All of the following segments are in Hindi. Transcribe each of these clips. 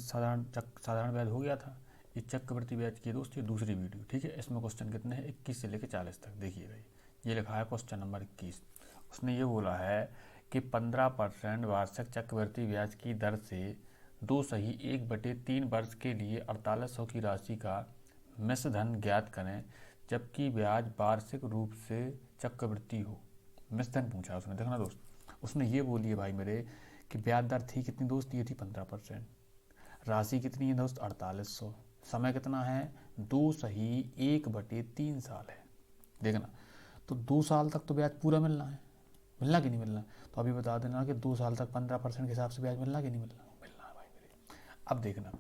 साधारण ब्याज हो गया था। ये चक्रवृद्धि ब्याज की दोस्त ये दूसरी वीडियो, ठीक है। इसमें क्वेश्चन कितने हैं, 21 से लेकर 40 तक। देखिएगा ये लिखा है क्वेश्चन नंबर 21। उसने ये बोला है कि 15% वार्षिक चक्रवृद्धि ब्याज की दर से 2/1/3 वर्ष के लिए 4800 की राशि का मिश्र धन ज्ञात करें, जबकि ब्याज वार्षिक रूप से चक्रवृद्धि हो। मिश्र धन पूछा उसने। देखना दोस्त, उसने ये बोली है भाई मेरे कि ब्याज दर थी कितनी दोस्त, ये थी 15%। राशि कितनी है दोस्त, 4800। समय कितना है, 2/1/3 साल है। देखना, तो 2 साल तक तो ब्याज पूरा मिलना है, मिलना कि नहीं मिलना। तो अभी बता देना कि 2 साल तक 15% के हिसाब से ब्याज मिलना कि नहीं मिलना, मिलना है भाई मेरे। अब देखना,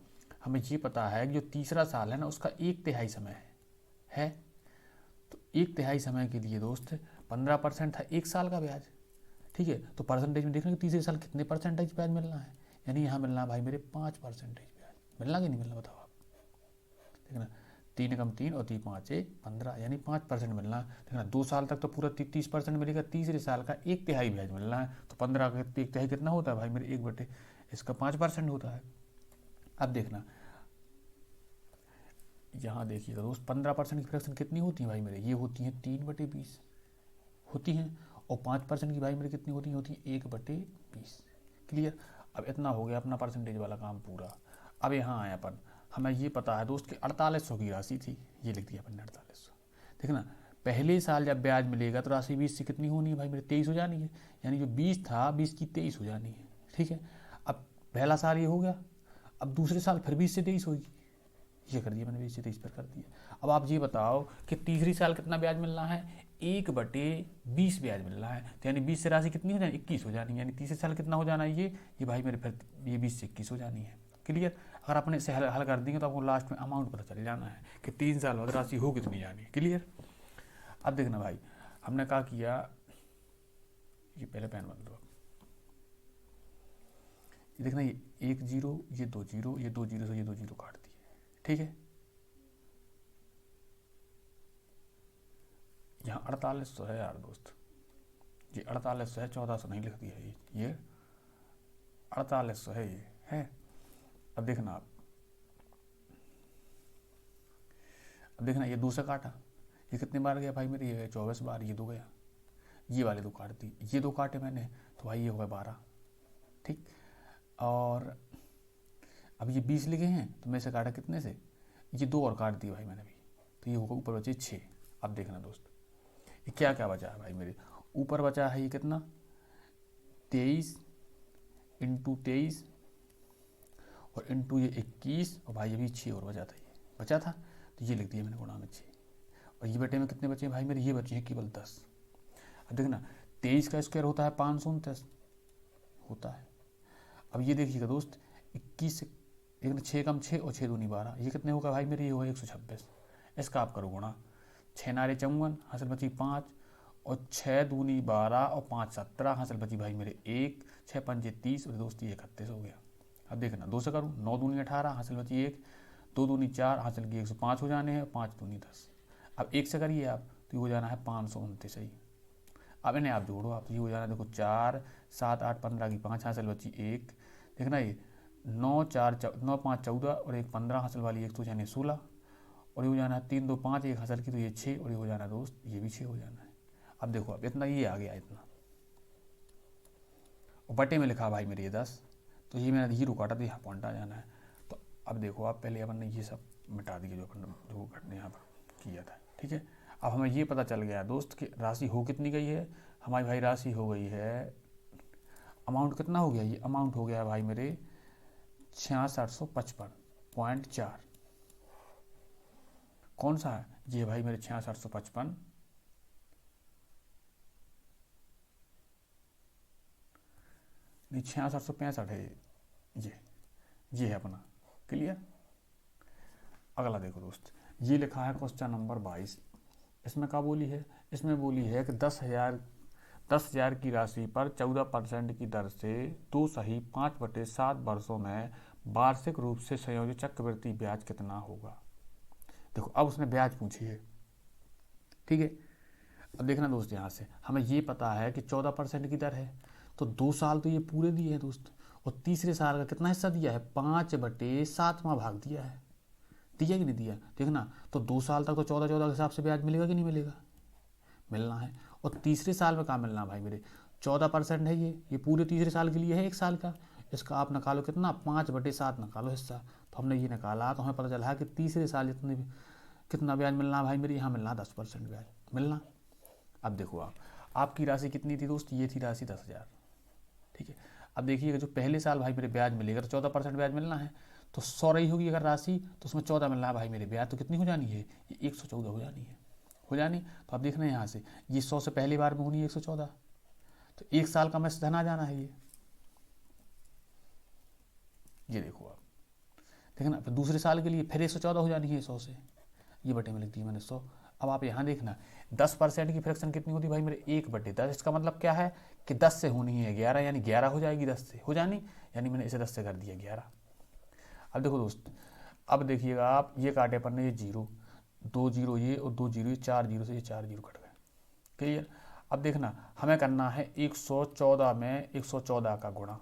हमें ये पता है कि जो तीसरा साल है ना उसका 1/3 समय है। तो 1/3 समय के लिए दोस्त 15% था 1 साल का ब्याज, ठीक है। तो परसेंटेज में देखना कि तीसरे साल कितने परसेंटेज ब्याज मिलना है, यानी यहाँ मिलना है भाई मेरे 5% ब्याज। मिलना कि नहीं मिलना बताओ आप। देखना, 3 कम 3 और 3 5 15, यानी 5% मिलना। देखना 2 साल तक तो पूरा 30% मिलेगा, तीसरे साल का 1/3 ब्याज मिलना है। तो 15 का 1/3 कितना होता है भाई मेरे, 1/, इसका 5% होता है। अब देखना यहाँ देखिएगा दोस्त, 15% की फ्रैक्शन कितनी होती है भाई मेरे, ये होती है 3/20 होती हैं। और 5% की भाई मेरे कितनी होती है 1/20। क्लियर। अब इतना हो गया अपना परसेंटेज वाला काम पूरा। अब यहाँ आए अपन, हमें ये पता है दोस्त कि 4800 की राशि थी, ये लिख दिया अपन ने 4800। देखना, पहले साल जब ब्याज मिलेगा तो राशि 20 से कितनी होनी है भाई मेरे, 23 हो जानी है। यानी जो 20 था 20 की 23 हो जानी है, ठीक है। अब पहला साल ये हो गया, अब दूसरे साल फिर 20 से 23 होगी, ये कर दिया मैंने, 20 से 23 पर कर दिया। अब आप ये बताओ कि तीसरी साल कितना ब्याज मिलना है, 1/20 ब्याज मिल रहा है। तो यानी 20 से राशि कितनी हो जानी, 21 हो जानी है। यानी तीसरे साल कितना हो जाना है, ये भाई मेरे फिर ये 20 से 21 हो जानी है। क्लियर। अगर आपने इसे हल कर देंगे तो आपको लास्ट में अमाउंट पता चल जाना है कि 3 साल बाद राशि हो कितनी जानी है। क्लियर। अब देखना भाई, हमने क्या किया, ये पहले पेन बंद दो। ये देखना, ये 1 0, ये 2 0, ये 2 0 से ये 2 0 काट दिए, ठीक है। यहाँ 4800 है यार दोस्त, ये 4800 है, 1400 नहीं लिख दिया, ये 4800 है, ये है। अब देखना अब देखना, ये 2 से काटा, ये कितने बार गया भाई मेरे, ये 24 बार, ये 2 गया, ये वाले 2 काट दी, ये 2 काटे मैंने, तो भाई ये हो गया 12, ठीक। और अब ये 20 लिखे हैं तो मैं से काटा कितने से, ये 2 और काट दिए भाई मैंने भी, तो ये होगा ऊपर बचे 6। अब देखना दोस्त, ये क्या क्या बचा है भाई मेरे, ऊपर बचा है ये कितना, 23 इंटू 23 और इंटू ये 21, और भाई ये भी 6 और बचा था, ये बचा था तो ये लिख दिया मैंने गुणा में 6। और ये बटे में कितने बचे भाई मेरे, ये बचे हैं केवल 10। अब देखना, 23 का स्क्वायर होता है 529 होता है। अब ये देखिएगा दोस्त, 21 से एक 6 कम 6 और 6 दूनी 12, ये कितने होगा भाई मेरे, ये होगा 126। इसका आप करो गुणा, 6 नारे 54, हासिल बची 5, और 6 दूनी 12 और 5 17, हासिल बची भाई मेरे 1, 6 पंजे 30 और दोस्त ये 31 हो गया। अब देखना 2 से करूँ, 9 दूनी 18, हासिल बची 1, 2 दूनी 4, हासिल की 105 हो जाने हैं, 5 दूनी 10। अब 1 से करिए आप तो ये हो जाना है 529 ही। अब इन्हें आप जोड़ो, आप ये हो जाना, देखो 4 7 8 15 की 5, हासिल बची 1। देखना ये 9 4 9 5 14 और 1 15, हासिल वाली 1 तो यानी 16, और ये हो जाना है 3 2 5, 1 हासिल की तो ये 6, और ये हो जाना है दोस्त, ये भी 6 हो जाना है। अब देखो, अब इतना ये आ गया इतना, और बटे में लिखा भाई मेरे ये 10, तो ये मैंने जीरो काटा तो यहाँ पॉइंट आ जाना है। तो अब देखो आप, पहले अपन ने ये सब मिटा दिया जो अपन जो घटने यहाँ पर किया था, ठीक है। अब हमें ये पता चल गया दोस्त कि राशि हो कितनी गई है हमारी भाई, राशि हो गई है, अमाउंट कितना हो गया, ये अमाउंट हो गया भाई मेरे 6655.4। कौन सा है ये भाई मेरे 6655, नहीं 6665 है ये है अपना। क्लियर। अगला देखो दोस्त, ये लिखा है क्वेश्चन नंबर 22। इसमें क्या बोली है, इसमें बोली है कि 10,000 की राशि पर 14% की दर से 2/5/7 वर्षों में वार्षिक रूप से संयोजित चक्रवृद्धि ब्याज कितना होगा। देखो अब उसने ब्याज पूछी है, ठीक है। अब देखना दोस्त, यहाँ से हमें ये पता है कि 14% की दर है, तो 2 साल तो ये पूरे दिए हैं दोस्त, और तीसरे साल का कितना हिस्सा दिया है, 5/7वां भाग दिया है। दिया कि नहीं दिया, देखना। तो 2 साल तक तो 14-14 के हिसाब से ब्याज मिलेगा कि नहीं मिलेगा, मिलना है। और तीसरे साल में कहाँ मिलना भाई मेरे, 14% है ये पूरे तीसरे साल के लिए है, 1 साल का। इसका आप निकालो कितना, 5/7 निकालो हिस्सा। तो हमने ये निकाला तो हमें पता चला कि तीसरे साल जितने कितना ब्याज मिलना भाई मेरे, यहाँ मिलना 10% ब्याज मिलना। अब देखो आपकी राशि कितनी थी दोस्त, ये थी राशि 10,000, ठीक है। अब देखिएगा जो पहले साल भाई मेरे ब्याज मिलेगा तो 14% ब्याज मिलना है, तो 100 रही होगी अगर राशि, तो उसमें 14 मिलना है भाई मेरे ब्याज, तो कितनी हो जानी है, ये 114 हो जानी है, हो जानी। तो आप देखना यहाँ से ये 100 से पहली बार में होनी है 114, तो 1 साल का मैच धन आ जाना है ये देखो आप, देखना। फिर दूसरे साल के लिए फिर 114 हो जानी है 100 से, ये बटे में लिख दी मैंने 100। अब आप यहाँ देखना 10% की फ्रैक्शन कितनी होती है भाई मेरे, 1/10। इसका मतलब क्या है कि 10 से होनी है 11, यानी 11 हो जाएगी, 10 से हो जानी, यानी मैंने इसे 10 से कर दिया 11। अब देखो दोस्त, अब देखिएगा आप, ये काटे पर ने ये 0, 2 0 ये और 2 0 ये, 4 0 से ये 4 0 कट गए, क्लियर। अब देखना हमें करना है 114 में 114 का गुणा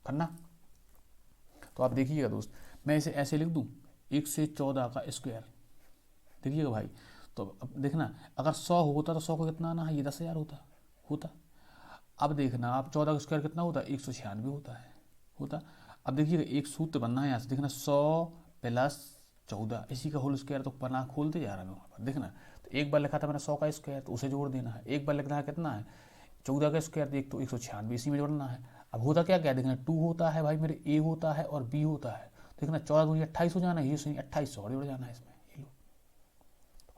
करना। तो आप देखिएगा दोस्त, मैं इसे ऐसे लिख दूं, 1 से 14 का स्क्वायर, देखिएगा भाई। तो अब देखना अगर 100 होता तो 100 को कितना आना है, ये 10,000 होता। अब देखना आप 14 का स्क्वायर कितना होता है, 196 होता। अब देखिएगा एक सूत्र बनना है यहाँ से, देखना 100 + 14 इसी का होल स्क्वायर, तो पन्ना खोलते जा रहा है वहाँ पर, देखना। तो एक बार लिखा था मैंने 100 का स्क्वायर, तो उसे जोड़ देना है। एक बार लिखना है कितना है, 14 का स्क्वायर, देख तो 196 इसी में जोड़ना है। अब होता क्या क्या देखना, 2 होता है भाई मेरे, ए होता है और बी होता है, देखना 14 दूनी 28 हो जाना है, ये सही 28 और जोड़ जाना है इसमें, ये लो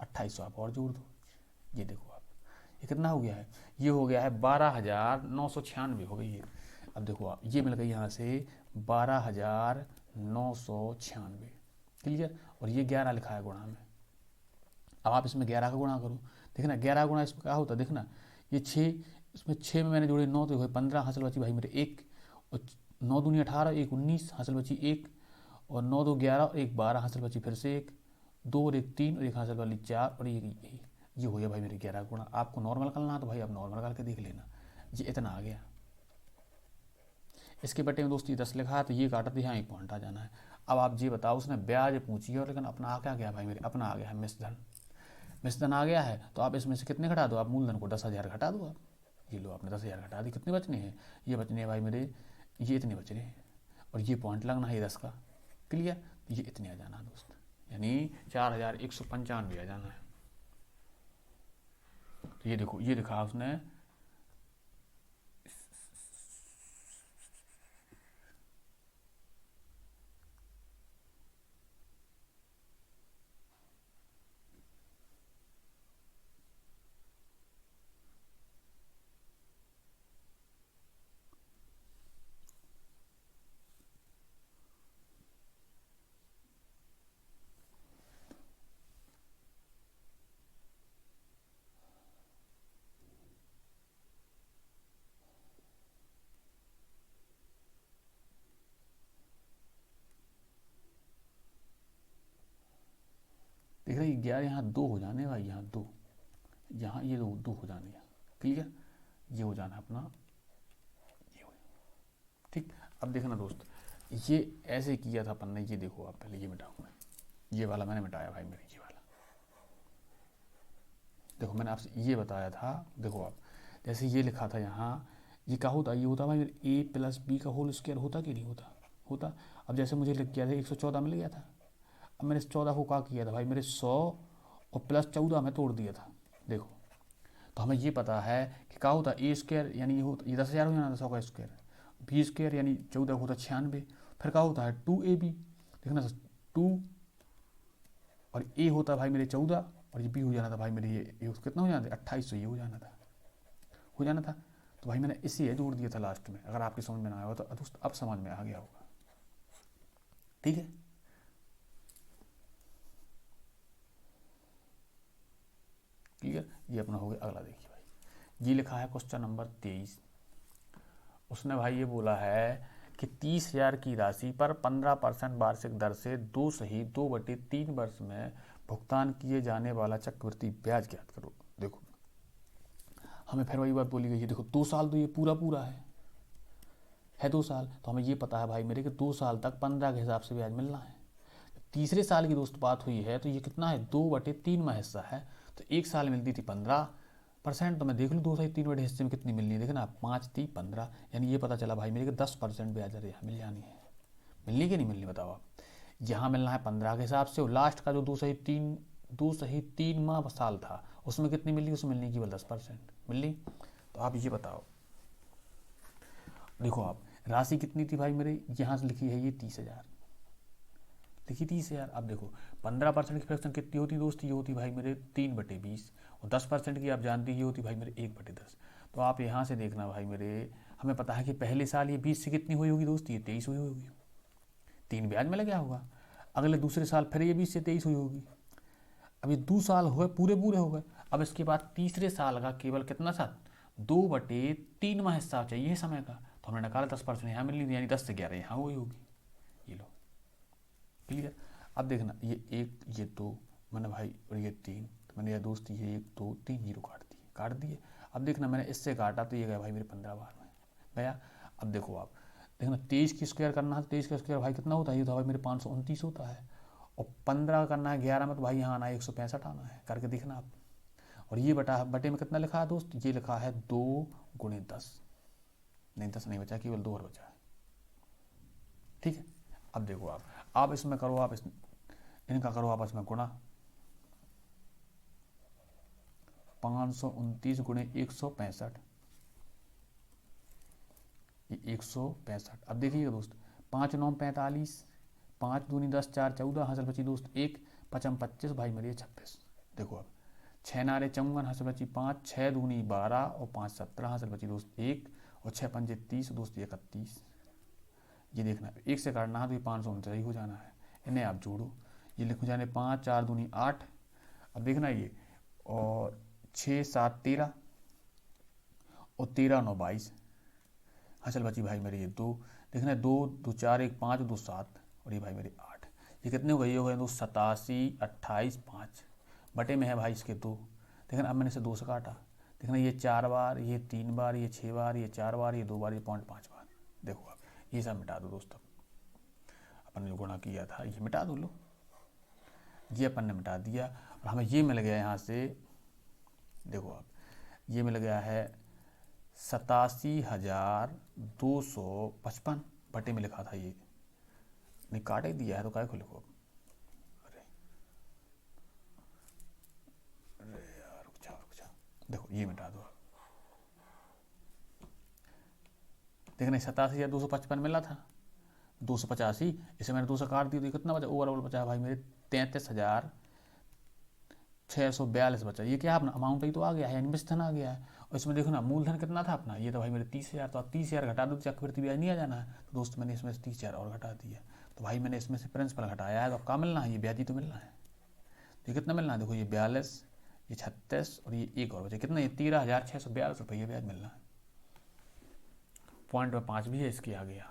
28 आप और जोड़ दो, ये देखो आप, ये कितना हो गया है, ये हो गया है 12,996 हो गई है। अब देखो आप, ये मिल गई यहाँ से 12,996, क्लियर। और ये 11 लिखा है गुणा में। अब आप इसमें 11 का गुणा करो, देखना 11 गुणा इसमें क्या होता है, देखना ये 6, इसमें 6 में मैंने जोड़े 9 तो 15 हासिल बची भाई मेरे 1, और 9 दूनी 18, 1 19 हासिल बची 1, और 9 2 11 और 1 12 हासिल बची फिर से 1, 2 और 1 3 और 1 हासिल वाली 4 और ये हो गया भाई मेरे 11 गुणा। आपको नॉर्मल करना तो भाई आप नॉर्मल करके देख लेना, ये इतना आ गया। इसके बटे में दोस्ती 10 लिखा है, तो ये काटा तो यहाँ एक पॉइंट आ जाना है। अब आप ये बताओ, उसने ब्याज पूछी है और लेकिन अपना आ क्या गया भाई मेरे, अपना आ गया है मिश्रधन, मिश्रधन आ गया है। तो आप इसमें से कितने घटा दो, आप मूलधन को 10,000 घटा दो आप, ये लो आपने 10,000 घटा दी, कितने बचने हैं, ये बचने हैं भाई मेरे, ये इतने बच रहे हैं, और ये पॉइंट लगना है 10 का, क्लियर। ये इतने आ जाना दोस्त, यानी 4,195 आ जाना है। तो ये देखो, ये लिखा उसने, देख रहे 11 यहाँ 2 हो जाने भाई, यहाँ 2, यहाँ ये 2 हो जाने, क्लियर। ये हो जाना अपना, ये हो ठीक। अब देखना दोस्त, ये ऐसे किया था अपन ने, ये देखो आप, पहले ये मिटाऊंगा, ये वाला मैंने मिटाया भाई मेरे, ये वाला देखो मैंने आपसे ये बताया था। देखो आप, जैसे ये लिखा था यहाँ, ये क्या होता, ये होता भाई मेरे a + b का होल स्क्वायर, होता कि नहीं होता। अब जैसे मुझे लिख गया था 114 मिल गया था, अब मैंने इस 14 को क्या किया था भाई मेरे 100 और +14 में तोड़ दिया था, देखो। तो हमें ये पता है कि क्या होता ए स्क्वायर, यानी ये होता, ये 10,000 हो जाना था 100 का स्क्वायर, बी स्क्वायर यानी 14 होता 96, फिर क्या होता है 2ab, देखना 2, और ए होता भाई मेरे 14, और ये बी हो जाना था भाई मेरे, ये कितना हो जाना था 28, ये हो जाना था। तो भाई मैंने इसी जोड़ दिया था लास्ट में, अगर आपकी समझ में ना आया हो तो दोस्त अब समझ में आ गया होगा, ठीक है। क्लियर, ये अपना हो गया। अगला देखिए भाई, ये लिखा है क्वेश्चन नंबर 23, उसने भाई ये बोला है कि 30,000 की राशि पर 15% वार्षिक दर से 2 सही 2/3 वर्ष में भुगतान किए जाने वाला चक्रवृद्धि ब्याज ज्ञात करो। देखो हमें फिर वही बात बोली गई है, देखो 2 साल तो ये पूरा है, है 2 साल, तो हमें ये पता है भाई मेरे कि 2 साल तक 15 के हिसाब से ब्याज मिलना है। तीसरे साल की दोस्त बात हुई है तो ये कितना है, 2/3 में हिस्सा है, तो 1 साल मिलती थी 15%, तो मैं देख लूँ 2/3 हिस्से में कितनी मिलनी है, देखना 5×3 = 15, यानी ये पता चला भाई मेरे को 10% ब्याज दर यहाँ मिल जानी है। मिलनी कि नहीं मिलनी बताओ आप। यहाँ मिलना है 15 के हिसाब से, और लास्ट का जो 2 से 3 साल था उसमें कितनी मिली, उसमें मिलनी केवल 10% मिली। तो आप ये बताओ, देखो आप राशि कितनी थी भाई मेरे, यहाँ से लिखी है ये 30,000, देखिए 30,000। अब देखो 15% की फ्रैक्शन कितनी होती दोस्त, ये होती भाई मेरे 3/20, और 10% की आप जानते ही होती भाई मेरे 1/10। तो आप यहाँ से देखना भाई मेरे, हमें पता है कि पहले साल ये 20 से कितनी हुई होगी दोस्त, ये 23 हुई होगी, 3 ब्याज में लगा होगा। अगले दूसरे साल फिर ये 20 से 23 हुई होगी। अब ये 2 साल हो गए, पूरे पूरे हो गए। अब इसके बाद तीसरे साल का केवल कितना सा, 2/3 हिस्सा चाहिए समय का, तो हमने निकाला 10% यहाँ मिल ली, यानी 10 से 11 यहाँ हुई होगी। ये लो क्लियर। अब देखना ये 1 ये 2 मैंने भाई, और ये 3, तो मैंने यार दोस्त ये 1 2 3 0 काट दिए। अब देखना मैंने इससे काटा तो ये गया भाई मेरे 15 बार में गया। अब देखो आप देखना 23 की स्क्वायर करना है, 23 का स्क्वायर भाई कितना होता है, ये तो भाई मेरे 529 होता है, और 15 करना है 11 में, तो भाई यहाँ आना है 165 आना है, करके देखना आप। और ये बटे में कितना लिखा है दोस्त, ये लिखा है 2×10, नहीं 10 नहीं बचा, केवल 2 और बचा है। ठीक है। अब देखो आप इसमें करो, आप इनका करो आपस में गुणा, 529 × 165, ये 165। अब देखिएगा दोस्त, 5 9 45, 5 दूनी 10 4 14, हासिल बची दोस्त 1, 5 25 भाई मेरी 26। देखो अब 6 नारे 54, हासिल बची 5, 6 दूनी 12 और 5 17, हासिल बची दोस्त 1, और 6 पंजे 30 दोस्त 31। ये देखना 1 से काटना है तो ये 529 हो जाना है, इन्हें आप जोड़ो, ये लिखो जाने 5 4 दूनी 8। अब देखना ये, और 6 7 13, और 13 9 22, हासिल बची भाई मेरी ये 2। देखना 2 2 4 1 5 2 7, और ये भाई मेरी 8। ये कितने हो गए, ये हो गए 87 28 5, बटे में है भाई इसके 2। देखना अब मैंने इसे 2 से काटा, देखना ये 4 बार, ये 3 बार, ये 6 बार, ये 4 बार, ये 2 बार, ये 0.5 बार। देखो अब ये सब मिटा दो दोस्तों, अपन ने जो गुणा किया था ये मिटा दो, लो ये अपन ने मिटा दिया, और हमें ये मिल गया यहाँ से, देखो आप ये मिल गया है 87,255, बटे में लिखा था ये, नहीं काट ही दिया है तो काय को लिखो। अरे यार रुक जा, देखो ये मिटा दो। देखना 87,255 मिला था, 285, इसे मैंने 2 से काट दी तो कितना बचा, ओवरऑल बचा भाई मेरे 33,642 बचा। ये क्या अपना अमाउंट ही तो आ गया है, यानी मिश्रण आ गया है। और इसमें देखो ना मूलधन कितना था अपना, ये तो भाई मेरे 30,000, तो आप 30,000 घटा दो, चक्रवृद्धि ब्याज नहीं आ जाना है, तो दोस्त मैंने इसमें से 30,000 और घटा दिया, तो भाई मैंने इसमें से प्रिंसिपल घटाया है, तो अब क्या मिलना है, ये ब्याज ही तो मिलना है। तो ये कितना मिलना है, देखो ये 42, ये 36, और ये एक और बचे, कितना, ये 13,642 रुपये ब्याज मिलना है। पॉइंट में 5 भी है इसके आ गया,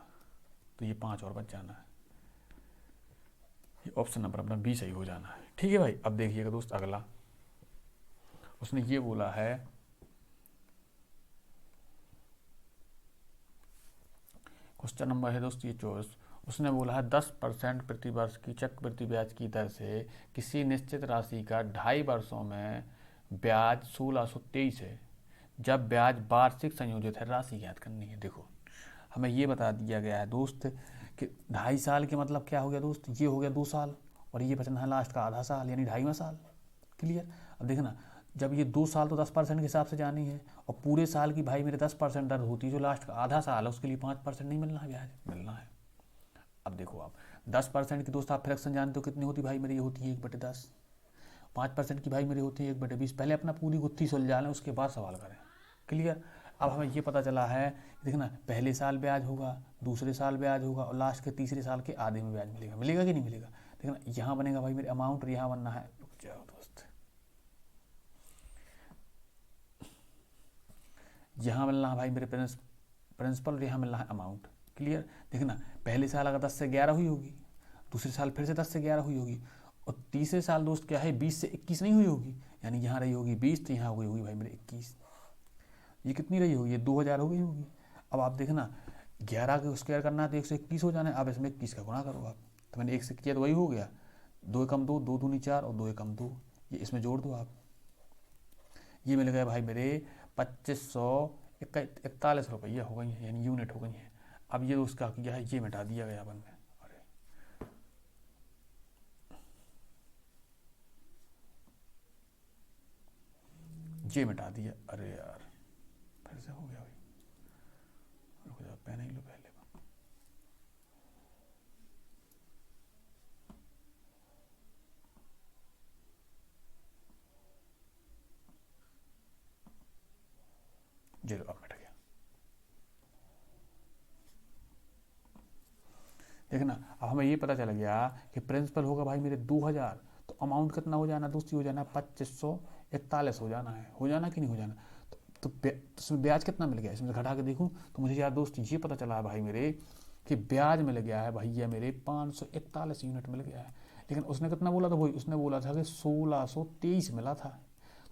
तो ये 5 और बच जाना है, ये ऑप्शन नंबर अपना 20 सही हो जाना है। ठीक है भाई। अब देखिएगा दोस्त अगला, उसने ये बोला है क्वेश्चन नंबर है दोस्त ये 24, उसने बोला है 10% प्रति वर्ष की चक्रवृद्धि ब्याज की दर से किसी निश्चित राशि का 2.5 वर्षों में ब्याज 1623 है, जब ब्याज वार्षिक संयोजित है, राशि ज्ञात करनी है। देखो हमें ये बता दिया गया है दोस्त कि 2.5 साल के मतलब क्या हो गया दोस्त, ये हो गया 2 साल, और ये बचना है लास्ट का आधा साल, यानी 2.5वां साल। क्लियर। अब देखना जब ये 2 साल तो 10% के हिसाब से जानी है, और पूरे साल की भाई मेरे 10% दर होती है, जो लास्ट का आधा साल है उसके लिए 5% नहीं मिलना है ब्याज, मिलना है। अब देखो आप 10% की दोस्त आप फ्रैक्शन जानते हो कितनी होती भाई मेरी, ये होती है 1/10। 5% की भाई मेरी होती है 1/20। पहले अपना पूरी गुत्थी सुलझा लें, उसके बाद सवाल करें। क्लियर। अब हमें ये पता चला है, देखना पहले साल ब्याज होगा, दूसरे साल ब्याज होगा, और लास्ट के तीसरे साल के आधे में ब्याज मिलेगा, मिलेगा कि नहीं मिलेगा। देखना यहाँ बनेगा भाई मेरे अमाउंट, और यहाँ बनना है, रुक जाओ दोस्त, यहाँ मिलना है भाई मेरे प्रिंसिपल, और यहाँ मिलना है अमाउंट। क्लियर। देखना पहले साल अगर 10 से 11 हुई होगी, दूसरे साल फिर से 10 से 11 हुई होगी, और तीसरे साल दोस्त क्या है 20 से 21 नहीं हुई होगी, यानी यहाँ रही होगी 20, तो यहाँ होगी भाई मेरे 21। ये कितनी रही होगी, ये 2000 हो गई होगी। अब आप देखना 11 का स्क्वायर करना है तो 121 हो जाना है। अब इसमें 21 का गुणा करो आप, तो मैंने 1 से किया तो वही हो गया, 2 एकम 2, 2 दूनी 4 और 2 एकम 2, ये इसमें जोड़ दो आप, ये मिल गए भाई मेरे 2541 रुपया हो गई है, यानी यूनिट हो गई है। अब ये उसका किया है, ये मिटा दिया गया अपन में, अरे ये मिटा दिया, अरे यार फिर से हो गया भाई, रुको जाओ पेन ही लो पहले, ये लो अब मिट गया। देखना अब हमें ये पता चल गया कि प्रिंसिपल होगा भाई मेरे 2000, तो अमाउंट कितना हो जाना दोस्ती, हो जाना 2541 हो जाना है, हो जाना कि नहीं हो जाना। तो इसमें ब्याज कितना मिल गया, इसमें से घटा के देखूं तो मुझे यार दोस्त ये पता चला है भाई मेरे कि ब्याज मिल गया है भैया मेरे 541 यूनिट मिल गया है। लेकिन उसने कितना बोला था, वही उसने बोला था कि 1623 मिला था,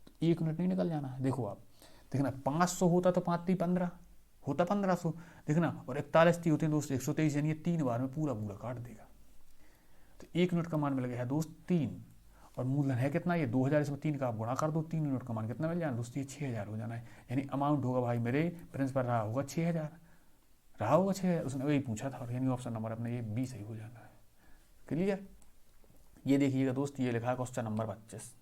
तो 1 यूनिट नहीं निकल जाना है। देखो आप देखना 500 होता तो 5 15 होता 1500, देखना और 41 ती होते हैं दोस्त 123, यानी 3 बार में पूरा पूरा काट देगा। तो 1 यूनिट का मान मिल गया है दोस्त 3, और मूलधन है कितना, ये 2000, इसमें 3 का आप गुणा कर दो, 3 यूनिट का मान कितना मिल जाना दोस्त, ये 6000 हो जाना है। यानी अमाउंट होगा भाई मेरे प्रिंसिपल रहा होगा 6000, रहा होगा 6000, उसने वही पूछा था, यानी ऑप्शन नंबर अपने ये 20 सही हो जाना है। क्लियर। ये देखिएगा दोस्त, ये लिखा है क्वेश्चन नंबर 25,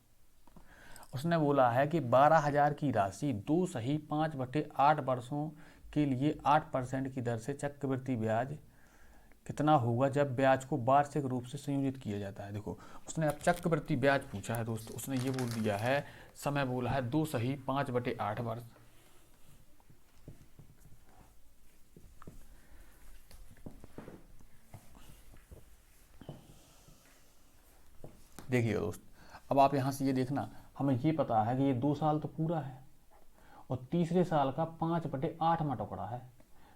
उसने बोला है कि 12,000 की राशि 2 सही 5/8 वर्षों के लिए 8% की दर से चक्रवृद्धि ब्याज कितना होगा जब ब्याज को वार्षिक रूप से संयोजित किया जाता है। देखो उसने अब चक्रवृद्धि ब्याज पूछा है दोस्तों, उसने ये बोल दिया है, समय बोला है 2 सही 5/8 वर्ष। देखिए दोस्त, अब आप यहाँ से ये देखना, हमें ये पता है कि ये 2 साल तो पूरा है और तीसरे साल का 5/8 में टुकड़ा है।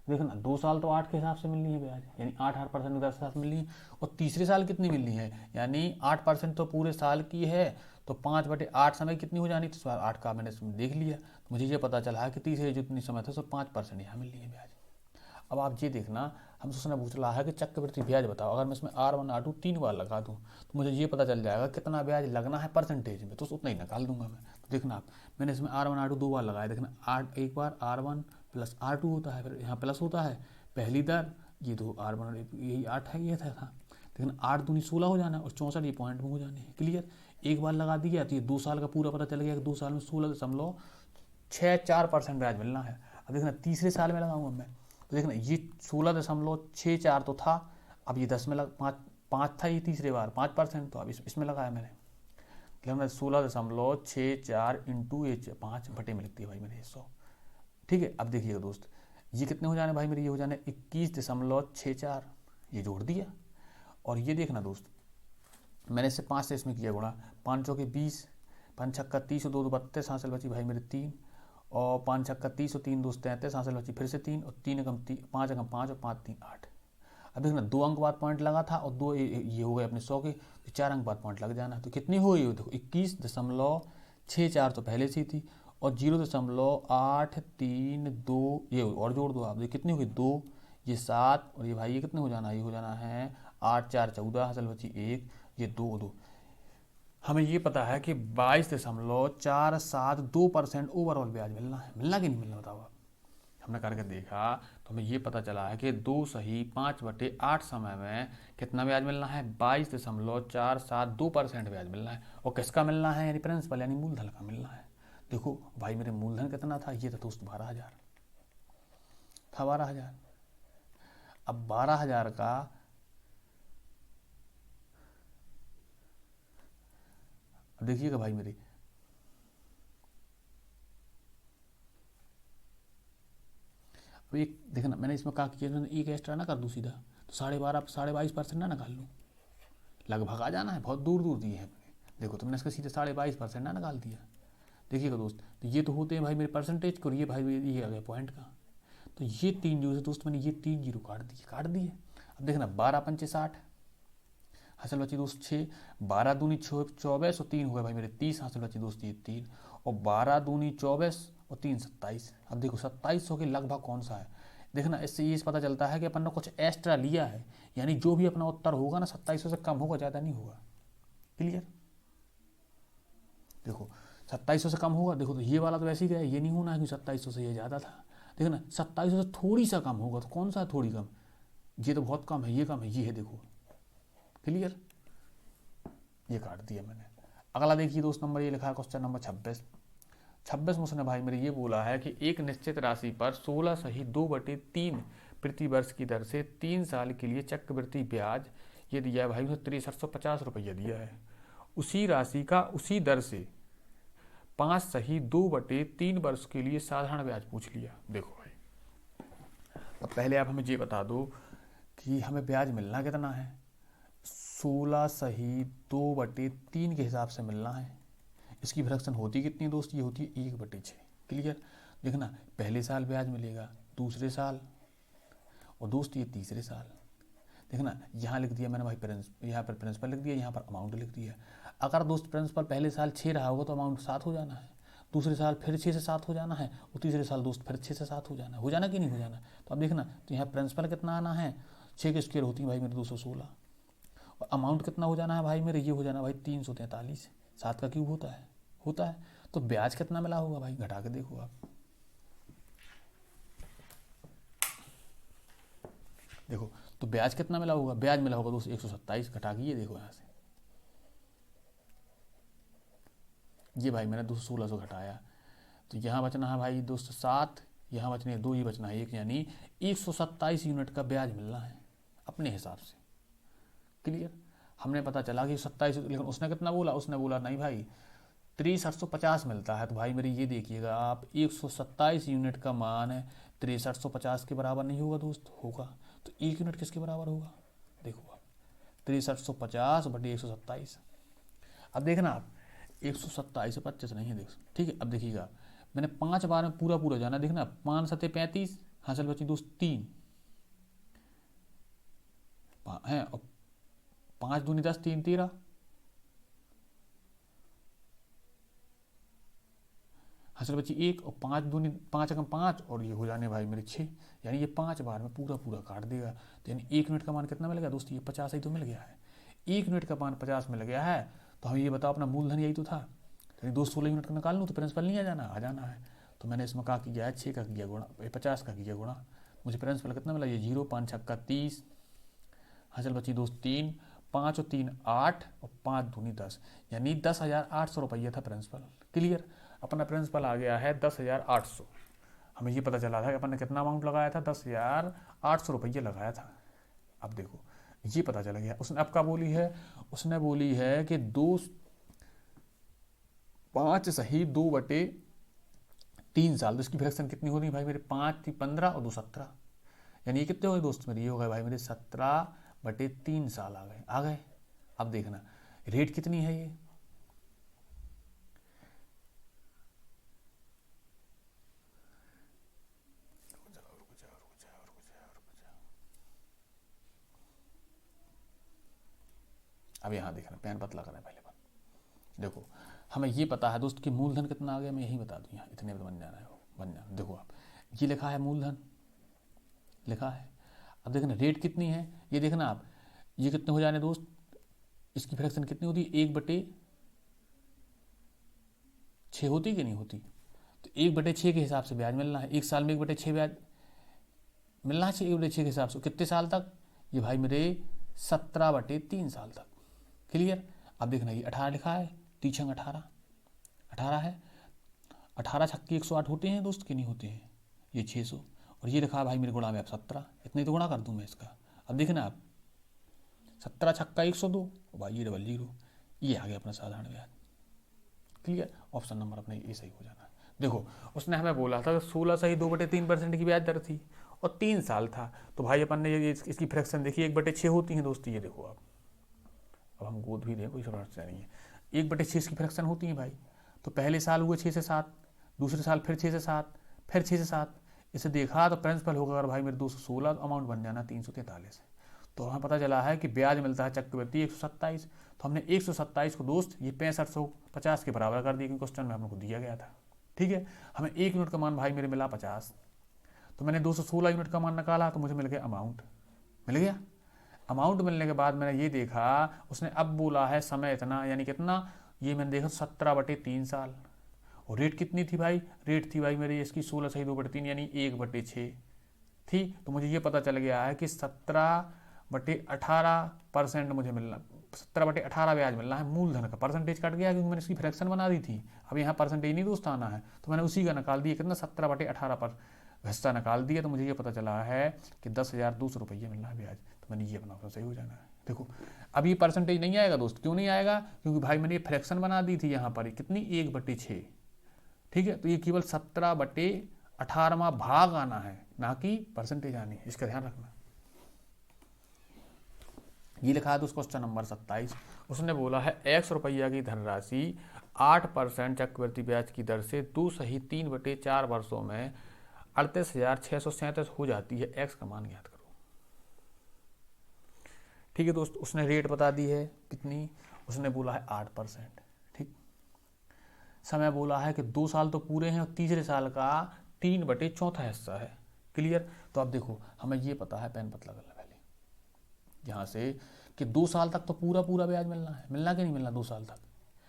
देखना 2 साल तो 8 के हिसाब से मिलनी है ब्याज, यानी 8% के साथ मिलनी है, और तीसरे साल कितनी मिलनी है, यानी 8% तो पूरे साल की है, तो 5/8 समय कितनी हो जानी, तो 8 का मैंने देख लिया, तो मुझे ये पता चला है कि तीसरे जितनी समय था सब 5% यहाँ मिलनी है ब्याज। अब आप ये देखना, हमसे उसने पूछ रहा है कि चक्रवृद्धि ब्याज बताओ, अगर मैं इसमें R1 R2 3 बार लगा दूँ तो मुझे ये पता चल जाएगा कितना ब्याज लगना है परसेंटेज में, तो उतना ही निकाल दूंगा मैं। तो देखना आप, मैंने इसमें R1 R2 2 बार लगाया, देखना 8 एक बार R1 + R2 होता है, फिर यहाँ प्लस होता है पहली दर, ये 2 R1 यही 8 है, ये था लेकिन 8 दूनी 16 हो जाना, और 64 ये पॉइंट में हो जाने हैं। क्लियर। एक बार लगा दिया तो ये 2 साल का पूरा पता चल गया कि 2 साल में 16.64% ब्याज मिलना है। अब देखना तीसरे साल में लगाऊंगा मैं, तो देखना ये 16.64 तो था, अब ये 10 में लग 5 था, ये तीसरे बार 5%, तो अब इसमें लगाया मैंने, हमने 16.64 इंटू ये 5 बटे में लिखती है भाई मेरे 100। ठीक है। अब देखिएगा दोस्त, ये कितने हो जाने भाई मेरे, ये हो जाने 21.64, ये जोड़ दिया, और ये देखना दोस्त मैंने इससे 5 से इसमें किया गुणा, 5 चौके 20, 5 छक्का 30 और 2 32 हासिल बची भाई मेरे 3, और 5 छक्का 30 और 3 दोस्त 33 हासिल बची फिर से 3, और 3 एकम 5 एकम 5 और 5 3 8। अब देखना 2 अंक बाद पॉइंट लगा था, और 2 ये हो गए अपने 100 के, तो 4 अंक बाद पॉइंट लग जाना, तो कितनी हो गई देखो 21.64 तो पहले से थी, और 0.832 ये और जोड़ दो आप, देखिए कितनी होगी 2, ये 7, और ये भाई ये कितने हो जाना, ये हो जाना है 8 4 14 हासिल बची 1, ये 2 2। हमें ये पता है कि 22.472% ओवरऑल ब्याज मिलना है, मिलना कि नहीं मिलना बताओ आप। हमने करके देखा तो हमें ये पता चला है कि 2 सही 5/8 समय में कितना ब्याज मिलना है, 22.472% ब्याज मिलना है, और किसका मिलना है, यानी प्रिंसिपल यानी मूलधन का मिलना है। देखो भाई मेरे मूलधन कितना था, ये था दोस्त 12,000 था, 12,000। अब 12,000 का देखिएगा भाई मेरी, अब एक देखना मैंने इसमें कहा कि एक एक्स्ट्रा ना कर दूँ सीधा, तो 22.5% ना निकाल लूँ, लगभग आ जाना है, बहुत दूर दूर दिए हैं देखो, तो मैंने इसका सीधे 22.5% ना निकाल दिया। देखिएगा दोस्त, तो ये तो होते हैं भाई मेरे परसेंटेज को, ये भाई ये आ गया पॉइंट का, तो ये 3 जीरो से दोस्त मैंने ये 3 जीरो काट दिए। अब देखना 12 पंचे 60 हासिल बची दोस्त 6, 12 दूनी 24 और 3 हो गए भाई मेरे 30 हासिल बची दोस्त ये 3, और 12 दूनी 24 और 3 27। अब देखो 2700 के लगभग कौन सा है, देखना इससे ये पता चलता है कि अपन ने कुछ एक्स्ट्रा लिया है, यानी जो भी अपना उत्तर होगा ना 2700 से कम होगा, ज़्यादा नहीं होगा। क्लियर? देखो 2700 से कम होगा, देखो तो ये वाला तो वैसे ही गया, ये नहीं होना है कि 2700 से ये ज़्यादा था। देखो ना 2700 से थोड़ी सा कम होगा, तो कौन सा थोड़ी कम, ये तो बहुत कम है, ये कम है, ये है देखो। क्लियर? ये काट दिया मैंने। अगला देखिए दोस्त, नंबर ये लिखा है क्वेश्चन नंबर 26 में उसने भाई मेरे ये बोला है कि एक निश्चित राशि पर 16 सही 2/3 प्रति वर्ष की दर से 3 साल के लिए चक्रवृद्धि ब्याज ये दिया है भाई, उसे 6350 रुपया दिया है। उसी राशि का उसी दर से 5 सही 2/3 वर्ष के लिए साधारण ब्याज पूछ लिया। देखो भाई, अब पहले आप हमें ये बता दो कि हमें ब्याज मिलना कितना है। 16 सही 2/3 के हिसाब से मिलना है। इसकी फ्रैक्शन होती कितनी दोस्त, ये होती है 1/6। क्लियर? देखना पहले साल ब्याज मिलेगा, दूसरे साल, और दोस्त ये तीसरे साल। देखना यहाँ लिख दिया मैंने भाई यहाँ पर प्रिंसिपल लिख दिया, यहाँ पर अमाउंट लिख दिया। अगर दोस्त प्रिंसिपल पहले साल 6 रहा होगा तो अमाउंट 7 हो जाना है, दूसरे साल फिर 6 से 7 हो जाना है, और तीसरे साल दोस्त फिर 6 से 7 हो जाना है। हो जाना कि नहीं हो जाना? तो अब देखना, तो यहाँ प्रिंसिपल कितना आना है, 6 की स्क्वायर होती है भाई मेरे 216, और अमाउंट कितना हो जाना है भाई मेरे, ये हो जाना भाई 343। 7 का क्यूब होता है। तो ब्याज कितना मिला होगा भाई, घटा के देखो आप। देखो तो ब्याज कितना मिला होगा, ब्याज मिला होगा दोस्त 127, घटा के ये देखो यहाँ से, ये भाई मैंने 216 घटाया, तो यहाँ बचना है भाई दोस्त 7, यहाँ बचने 2, ये बचना है 1, यानी 127 यूनिट का ब्याज मिलना है अपने हिसाब से। क्लियर? हमने पता चला कि 27, लेकिन उसने कितना बोला, उसने बोला नहीं भाई 6350 मिलता है। तो भाई मेरी ये देखिएगा आप, 127 यूनिट का मान है 6350 के बराबर नहीं होगा दोस्त, होगा तो 1 यूनिट किसके बराबर होगा, देखो आप 6350/127। अब देखना आप 127 से 25 नहीं है, देखो ठीक है। अब देखिएगा मैंने 5 बार में पूरा जाना, देखना 5 7 35, हासिल बची दोस्त 3 है, और 5 दूनी 10, 3 13, हासिल बची 1, और 5 दूनी 5 अगम 5, और ये हो जाने भाई मेरे 6, यानी ये 5 बार में पूरा काट देगा। तो यानी 1 यूनिट का मान कितना मिल गया दोस्त, ये 50 ही तो मिल गया है। 1 यूनिट का मान 50 मिल गया है, तो हमें ये बताओ अपना मूलधन यही तो था। यानी 216 यूनिट का निकाल लूँ तो प्रिंसिपल नहीं आ जाना है। तो मैंने इसमें कहा किया है 6 का किया गुणा, 50 का किया गुणा, मुझे प्रिंसिपल कितना मिला, ये 0, 5 छक्का 30, हासिल बची दोस्त 3, 5 और 3 8, और 5 दूनी 10, यानी 10,800 रुपया था प्रिंसिपल। क्लियर? अपना प्रिंसिपल आ गया है 10,800। हमें ये पता चला था कि अपन ने कितना अमाउंट लगाया था, 10,800 रुपये लगाया था। अब देखो ये पता चला गया। उसने अब क्या बोली है, उसने बोली है कि 5 सही 2/3 साल, तो इसकी फ्रैक्शन कितनी हो रही भाई मेरे, 5 थी 15 और 2 17, यानी ये कितने हो गए दोस्त मेरे, ये हो गए भाई मेरे 17/3 साल आ गए। अब देखना रेट कितनी है ये, अब यहाँ देखना पेन पतला करना है पहले बार। देखो हमें ये पता है दोस्त कि मूलधन कितना आ गया, मैं यही बता दूँ, यहाँ इतने बन जाना है, बन जाना। देखो आप ये लिखा है मूलधन लिखा है। अब देखना रेट कितनी है, ये देखना आप, ये कितने हो जाने दोस्त, इसकी फ्रैक्शन कितनी होती है, 1/6 होती कि नहीं होती। तो 1/6 के हिसाब से ब्याज मिलना है, 1 साल में 1/6 ब्याज मिलना है, 1/6 के हिसाब से कितने साल तक, ये भाई मेरे 17/3 साल तक। क्लियर? अब देखना ये 18 लिखा है, 3 18 है, 18 छक्के 108 होते हैं दोस्त कि नहीं होते हैं, ये 600, और ये लिखा है भाई मेरे गुणा में आप 17, इतने तो गुणा कर दूँ मैं इसका। अब देखना आप 17 छक्का 102, भाई ये 00, ये आ गया अपना साधारण ब्याज। क्लियर? ऑप्शन नंबर अपने ये सही हो जाना है। देखो उसने हमें बोला था 16 सही 2/3% की ब्याज दर थी, और 3 साल था, तो भाई अपन ने इसकी फ्रैक्शन देखी 1/6 होती है दोस्त, ये देखो आप, अब हम गोद भी दें कोई समस्या नहीं है, 1/6 इसकी फ्रैक्शन होती है भाई। तो पहले साल हुए 6 से 7, दूसरे साल फिर 6 से 7, फिर 6 से 7, इसे देखा तो प्रिंसिपल होगा अगर भाई मेरे 216, अमाउंट बन जाना 343। तो हमें पता चला है कि ब्याज मिलता है चक्रवृद्धि 127, तो हमने 127 को दोस्त ये 6550 के बराबर कर दिया, क्योंकि क्वेश्चन में हमको दिया गया था। ठीक है, हमें 1 यूनिट का मान भाई मेरे मिला 50, तो मैंने 216 यूनिट का मान निकाला तो मुझे मिल गया अमाउंट, मिल गया। अमाउंट मिलने के बाद मैंने ये देखा, उसने अब बोला है समय इतना, यानी कितना, ये मैंने देखा 17/3 साल। और रेट कितनी थी भाई, रेट थी भाई मेरी इसकी 16/2/3 यानी 1/6 थी। तो मुझे ये पता चल गया है कि 17/18% मुझे मिलना, 17/18 ब्याज मिलना है मूलधन का। परसेंटेज कट गया क्योंकि मैंने इसकी फ्रैक्शन बना दी थी, अब यहाँ परसेंटेज नहीं दोस्त आना है, तो मैंने उसी का निकाल दिया, कितना 17/18 पर हिस्सा निकाल दिया। तो मुझे ये पता चला है कि 10,200 रुपये मिलना है ब्याज। तो मैंने ये अपना सही हो जाना है। देखो अब ये परसेंटेज नहीं आएगा दोस्त, क्यों नहीं आएगा, क्योंकि भाई मैंने ये फ्रैक्शन बना दी थी यहाँ पर कितनी, 1/6, ठीक है। तो ये केवल 17/18वां भाग आना है, ना कि परसेंटेज आनी है, इसका ध्यान रखना। ये लिखा है दोस्त क्वेश्चन नंबर 27। उसने बोला है X रुपया की धनराशि 8% चक्रवृद्धि ब्याज की दर से 2 सहित 3/4 वर्षों में 38,637 हो जाती है, X का मान ज्ञात करो। ठीक है दोस्त, उसने रेट बता दी है कितनी, उसने बोला है 8%, ठीक। समय बोला है कि 2 साल तो पूरे हैं और तीसरे साल का 3/4 हिस्सा है, क्लियर। तो अब देखो हमें ये पता है, पेन पतला करना पहले यहाँ से, कि 2 साल तक तो पूरा पूरा ब्याज मिलना है, मिलना कि नहीं मिलना 2 साल तक,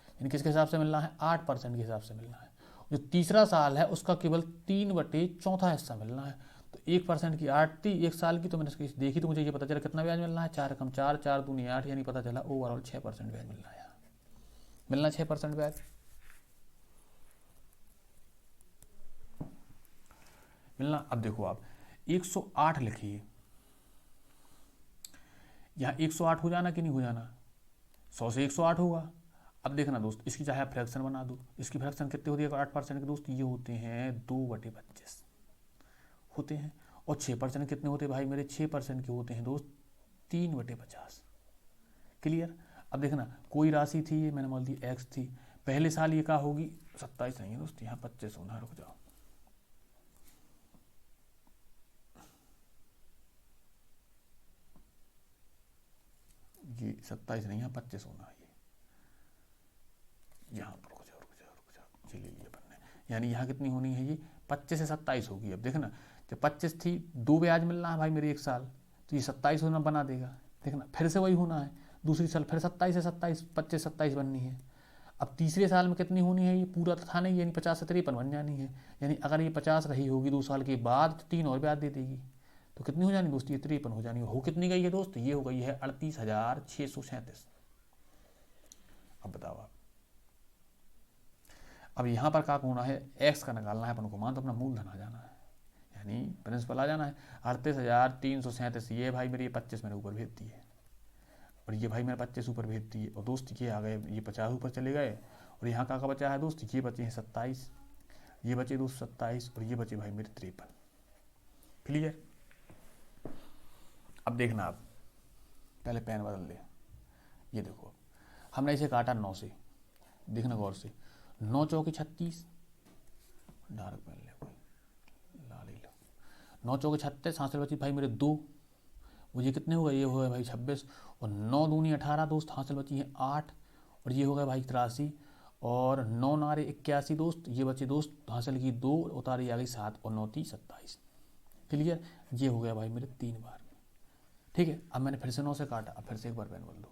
यानी किसके हिसाब से मिलना है, 8% के हिसाब से मिलना है। जो तीसरा साल है उसका केवल 3/4 हिस्सा मिलना है। तो 1% की 8 थी, 1 साल की, तो मैंने इसकी देखी तो मुझे ये पता चला कितना ब्याज मिलना है, 4 कम 4, 4 दूनी 8, यानी पता चला ओवरऑल 6% ब्याज मिलना है, मिलना 6% ब्याज मिलना। अब देखो आप 108 लिखिए, यहाँ 108 हो जाना कि नहीं हो जाना, 100 से 108 होगा। अब देखना दोस्त, इसकी चाहे आप फ्रैक्शन बना दो, इसकी फ्रैक्शन कितने होती है 8% के दोस्त, ये होते हैं 2/25 होते हैं। और 6% कितने होते हैं भाई मेरे, 6% के होते हैं दोस्त 3/50, क्लियर। अब देखना कोई राशि थी, ये मैंने बोल दी X थी, पहले साल ये क्या होगी, 27 नहीं है दोस्त, यहाँ 25 होना, रुक जाओ, ये 27 नहीं है 25 होना है, ये यहाँ पर रुक जाओ, चलिए ये बनने, यानी यहाँ कितनी होनी है, ये 25 से 27 होगी। अब देखना जब 25 थी, 2 ब्याज मिलना है भाई मेरे 1 साल, तो ये 27 होना बना देगा। देखना फिर से वही होना है, दूसरी साल फिर 27 से 27, 25 27 बननी है। अब तीसरे साल में कितनी होनी है, ये पूरा तो था नहीं, यानी 50 से 53 बन जानी है। यानी अगर ये 50 रही होगी 2 साल के बाद, तो 3 और ब्याज दे देगी, तो कितनी हो जानी दोस्त, ये 53 हो जानी। हो कितनी गई है दोस्त, ये हो गई है 38,637। अब बताओ आप, अब यहाँ पर क्या होना है, X का निकालना है अपन को मान, तो अपना मूलधन आ जाना है, यानी प्रिंसिपल आ जाना है। 38,337 ये भाई मेरी 25 मैंने ऊपर भेज दी है, और ये भाई मैंने 25 ऊपर भेज दी है, और दोस्त ये आ गए, ये 50 ऊपर चले गए, और यहाँ का बचा है दोस्त, ये बचे हैं 27, ये बचे दोस्त 27, और ये बचे भाई मेरे 53, क्लियर। अब देखना आप, पहले पेन बदल दे, ये देखो हमने इसे काटा 9 से, देखना गौर से, 9 चौके 36, डार्क पेन ले कोई लाल ही लो, 9 चौके 36, हासिल बची भाई मेरे 2, मुझे कितने हो गए, ये हो गए भाई 26, और 9 दूनी 18 दोस्त, हासिल बची है 8, और ये हो गए भाई 83, और 9 नारे 81 दोस्त, ये बचे दोस्त हासिल की 2, उतारी आ गई 7, और 9 30 27, क्लियर। ये हो गया भाई मेरे 3 बार में, ठीक है। अब मैंने फिर से 9 से काटा, अब फिर से एक बार पेन बदल दो,